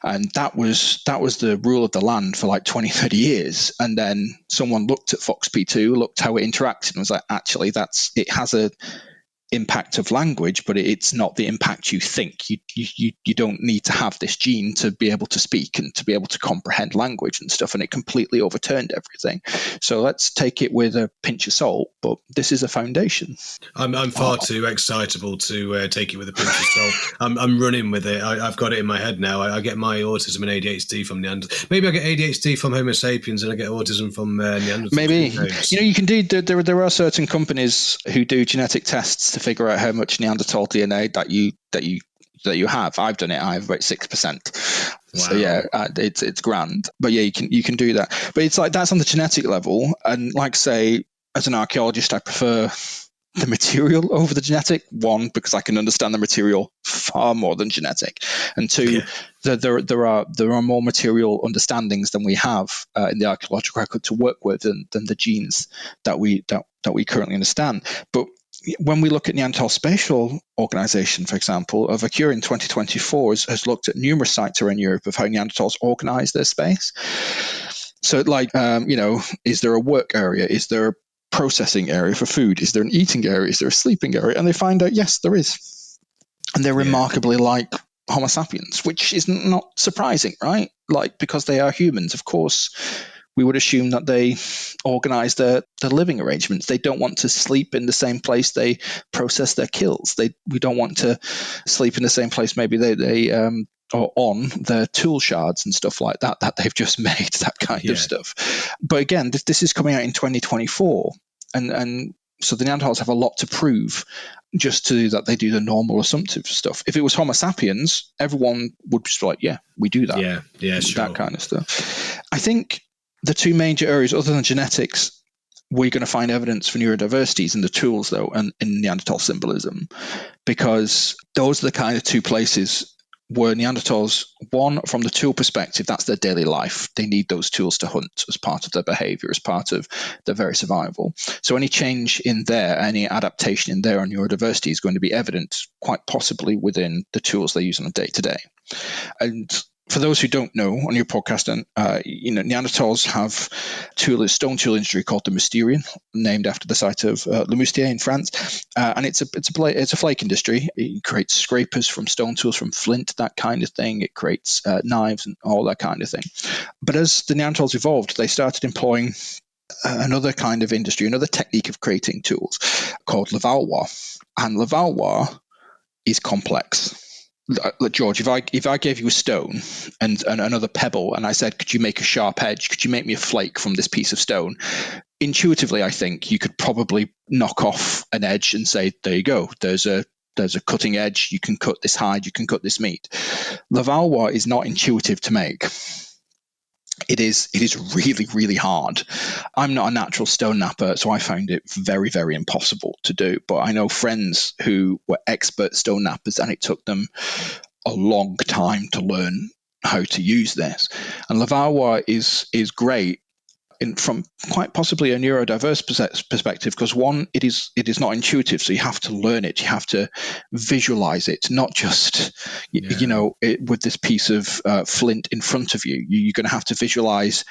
And that was the rule of the land for like 20, 30 years. And then someone looked at FOXP2, looked how it interacted, and was like, actually, it has a impact of language, but it's not the impact you think. You don't need to have this gene to be able to speak and to be able to comprehend language and stuff, and it completely overturned everything. So let's take it with a pinch of salt, but this is a foundation. I'm far too excitable to take it with a pinch of salt. I'm running with it. I've got it in my head now. I get my autism and ADHD from Neanderthals. Maybe I get ADHD from Homo sapiens and I get autism from Neanderthals. Maybe. You can do, there are certain companies who do genetic tests to figure out how much Neanderthal DNA that you have. I've done it. I have about 6%. Wow. So yeah, it's grand. But yeah, you can do that. But it's like that's on the genetic level. And like say, as an archaeologist, I prefer the material over the genetic. One, because I can understand the material far more than genetic, and two, there are more material understandings than we have in the archaeological record to work with than the genes that we currently understand. But when we look at Neanderthal Spatial Organization, for example, of Archaeology in 2024 has looked at numerous sites around Europe of how Neanderthals organize their space. So is there a work area? Is there a processing area for food? Is there an eating area? Is there a sleeping area? And they find out, yes, there is. And they're remarkably like Homo sapiens, which is not surprising, right? Like, because they are humans, of course, we would assume that they organize their living arrangements. They don't want to sleep in the same place they process their kills. We don't want to sleep in the same place maybe they or on their tool shards and stuff like that they've just made, that kind of stuff. But again, this is coming out in 2024, and so the Neanderthals have a lot to prove just to that they do the normal assumptive stuff. If it was Homo sapiens, everyone would just be like, yeah, we do that. Yeah, sure. That kind of stuff. I think the two major areas, other than genetics, we're going to find evidence for neurodiversities in the tools, though, and in Neanderthal symbolism, because those are the kind of two places where Neanderthals, one, from the tool perspective, that's their daily life. They need those tools to hunt as part of their behavior, as part of their very survival. So any change in there, any adaptation in there on neurodiversity is going to be evident, quite possibly within the tools they use on a day-to-day. And for those who don't know, on your podcast, Neanderthals have stone tool industry called the Mousterian, named after the site of Le Moustier in France, and it's a flake industry. It creates scrapers from stone tools, from flint, that kind of thing. It creates knives and all that kind of thing. But as the Neanderthals evolved, they started employing another kind of industry, another technique of creating tools called Levallois, and Levallois is complex. Look, George, if I gave you a stone and another pebble and I said, could you make a sharp edge? Could you make me a flake from this piece of stone? Intuitively, I think you could probably knock off an edge and say, there you go. There's a cutting edge. You can cut this hide. You can cut this meat. Levallois is not intuitive to make. It is really, really hard. I'm not a natural stone napper, so I found it very, very impossible to do. But I know friends who were expert stone nappers, and it took them a long time to learn how to use this. And Levallois is great from quite possibly a neurodiverse perspective, because one, it is not intuitive, so you have to learn it, you have to visualize it, not just with this piece of flint in front of you. You're going to have to visualize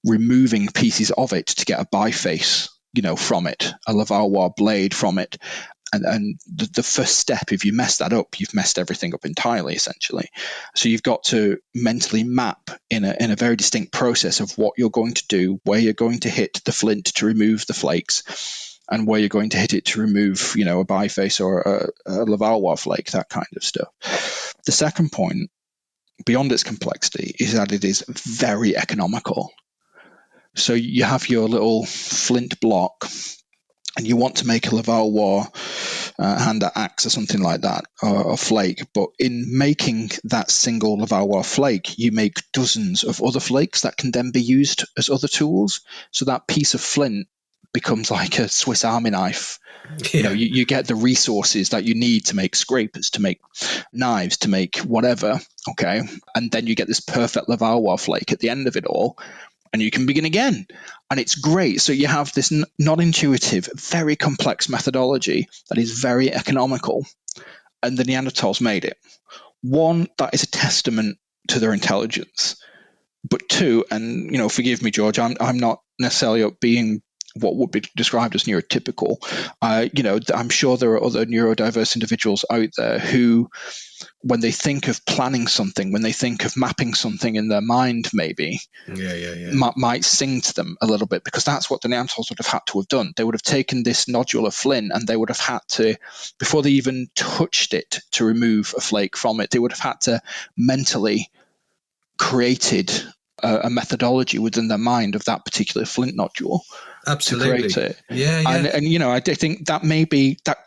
removing pieces of it to get a biface from it, a Levallois blade from it. And the first step, if you mess that up, you've messed everything up entirely, essentially. So you've got to mentally map in a very distinct process of what you're going to do, where you're going to hit the flint to remove the flakes, and where you're going to hit it to remove, a biface or a Levallois flake, that kind of stuff. The second point, beyond its complexity, is that it is very economical. So you have your little flint block, and you want to make a Levallois hand axe or something like that, or flake. But in making that single Levallois flake, you make dozens of other flakes that can then be used as other tools. So that piece of flint becomes like a Swiss Army knife. Yeah. You get the resources that you need to make scrapers, to make knives, to make whatever, okay? And then you get this perfect Levallois flake at the end of it all, and you can begin again. And it's great. So you have this non-intuitive, very complex methodology that is very economical, and the Neanderthals made it. One, that is a testament to their intelligence. But two, and forgive me, George, I'm not necessarily being what would be described as neurotypical. I'm sure there are other neurodiverse individuals out there who, when they think of planning something, when they think of mapping something in their mind, maybe might sing to them a little bit, because that's what the Neanderthals would have had to have done. They would have taken this nodule of flint, and they would have had to, before they even touched it to remove a flake from it, they would have had to mentally created a methodology within their mind of that particular flint nodule. Absolutely. To create it. Yeah. And I think that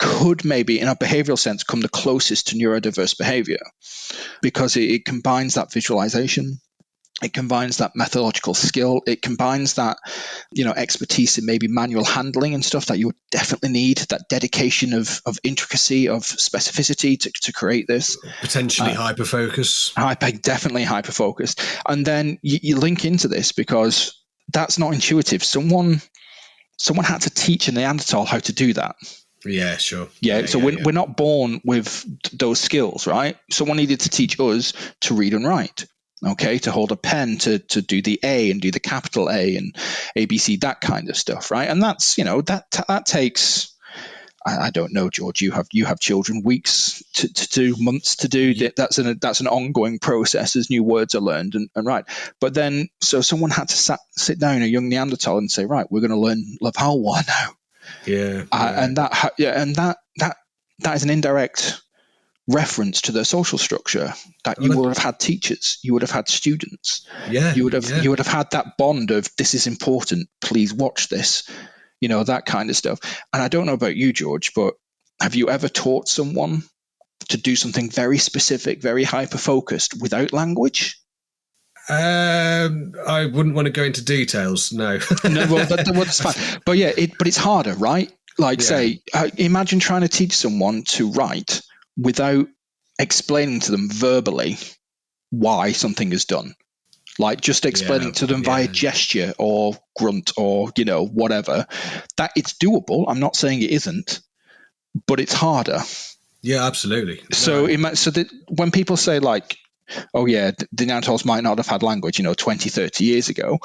could maybe in a behavioral sense come the closest to neurodiverse behavior, because it combines that visualization, it combines that methodological skill, it combines that expertise in maybe manual handling and stuff that you would definitely need, that dedication of intricacy, of specificity to create this. Potentially hyper-focus. Definitely hyper-focused. And then you link into this, because that's not intuitive. Someone had to teach a Neanderthal how to do that. Yeah, sure. So we're not born with those skills, right? Someone needed to teach us to read and write, okay, to hold a pen, to do the A and do the capital A and ABC, that kind of stuff, right? And that's, that takes, I don't know, George, you have children, weeks to do, months to do. Yeah. That's an ongoing process as new words are learned and right. But then, so someone had to sit down, a young Neanderthal, and say, right, we're going to learn Levallois now. Yeah. And that is an indirect reference to their social structure, that you would have had teachers, you would have had students. Yeah. You would have had that bond of, this is important, please watch this. That kind of stuff. And I don't know about you, George, but have you ever taught someone to do something very specific, very hyper-focused without language? I wouldn't want to go into details, no. No, well, that's fine. But yeah, but it's harder, right? Say, imagine trying to teach someone to write without explaining to them verbally why something is done. Like just explaining to them via gesture or grunt or, whatever, that it's doable. I'm not saying it isn't, but it's harder. Yeah, absolutely. So that when people say like, oh yeah, the Neanderthals might not have had language, 20, 30 years ago,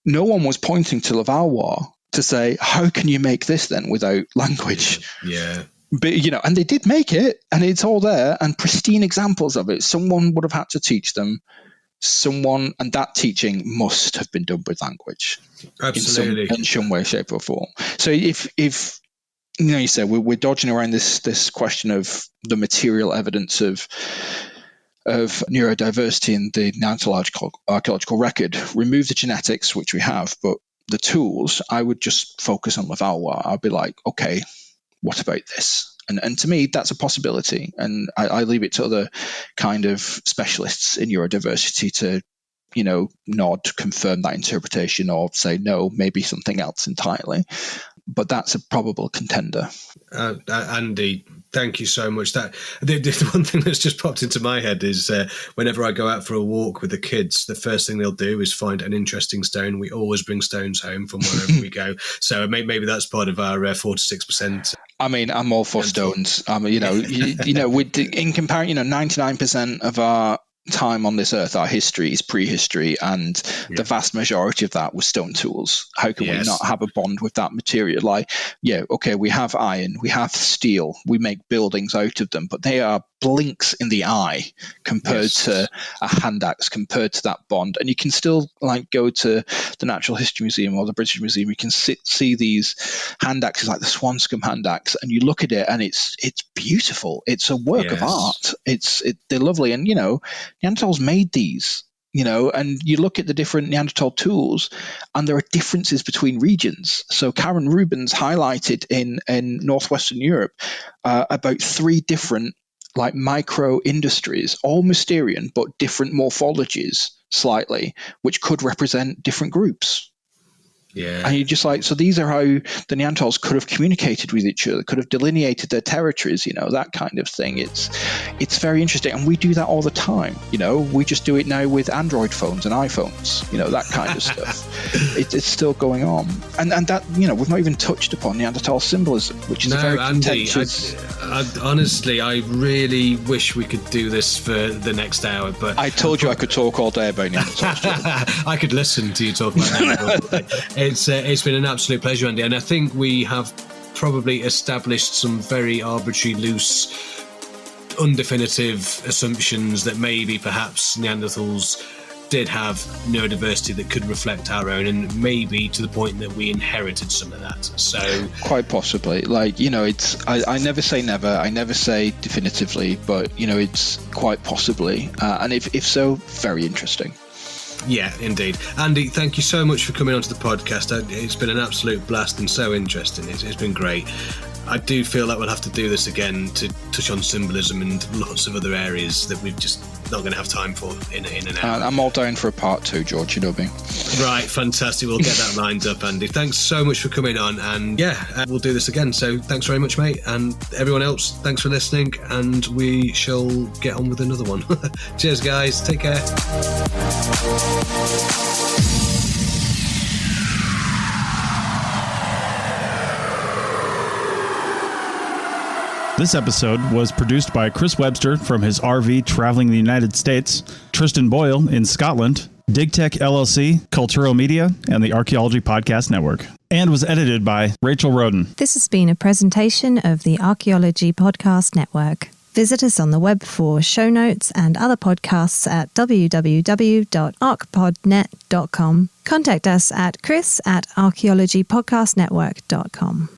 no one was pointing to Levallois to say, how can you make this then without language? Yeah. But, and they did make it, and it's all there, and pristine examples of it. Someone would have had to teach them. And that teaching must have been done with language. Absolutely. In some way, shape, or form. So if you say we're dodging around this question of the material evidence of neurodiversity in the Neanderthal archaeological record, remove the genetics, which we have, but the tools, I would just focus on Levallois. I'd be like, okay, what about this? And to me, that's a possibility. And I leave it to other kind of specialists in neurodiversity to, nod, confirm that interpretation, or say, no, maybe something else entirely. But that's a probable contender. Andy, thank you so much. The one thing that's just popped into my head is whenever I go out for a walk with the kids, the first thing they'll do is find an interesting stone. We always bring stones home from wherever we go. So maybe that's part of our 4 to 6%. I mean, I'm all for stones. In comparison, 99% of our time on this earth, our history is prehistory, and the vast majority of that was stone tools. How can we not have a bond with that material? Like, we have iron, we have steel, we make buildings out of them, but they are blinks in the eye compared to a hand axe, compared to that bond. And you can still go to the Natural History Museum or the British Museum, you can see these hand axes like the Swanscombe hand axe, and you look at it and it's beautiful. It's a work of art. They're lovely. And Neanderthals made these, and you look at the different Neanderthal tools and there are differences between regions. So Karen Rubens highlighted in northwestern Europe about 3 different micro industries, all Mysterian, but different morphologies slightly, which could represent different groups. Yeah. And you're just like, so these are how the Neanderthals could have communicated with each other, could have delineated their territories, that kind of thing. It's very interesting. And we do that all the time. We just do it now with Android phones and iPhones, that kind of stuff. It's still going on. And that, we've not even touched upon Neanderthal symbolism, which is a very contentious... Honestly, I really wish we could do this for the next hour, but... I told you I could talk all day about Neanderthals. I could listen to you talk about Neanderthals. It's been an absolute pleasure, Andy, and I think we have probably established some very arbitrary, loose, undefinitive assumptions that maybe perhaps Neanderthals did have neurodiversity that could reflect our own, and maybe to the point that we inherited some of that. So quite possibly, I never say never, I never say definitively, but it's quite possibly, and if so, very interesting. Yeah, indeed. Andy, thank you so much for coming onto the podcast. It's been an absolute blast and so interesting. It's been great. I do feel like we'll have to do this again to touch on symbolism and lots of other areas that we've just not going to have time for in an hour. I'm all down for a part 2, George, you know me. Right, fantastic. We'll get that lined up, Andy. Thanks so much for coming on, and we'll do this again. So thanks very much, mate, and everyone else, thanks for listening, and we shall get on with another one. Cheers, guys. Take care. This episode was produced by Chris Webster from his RV traveling the United States, Tristan Boyle in Scotland, DigTech LLC, Culturo Media, and the Archaeology Podcast Network, and was edited by Rachel Roden. This has been a presentation of the Archaeology Podcast Network. Visit us on the web for show notes and other podcasts at www.archpodnet.com. Contact us at chris@archaeologypodcastnetwork.com.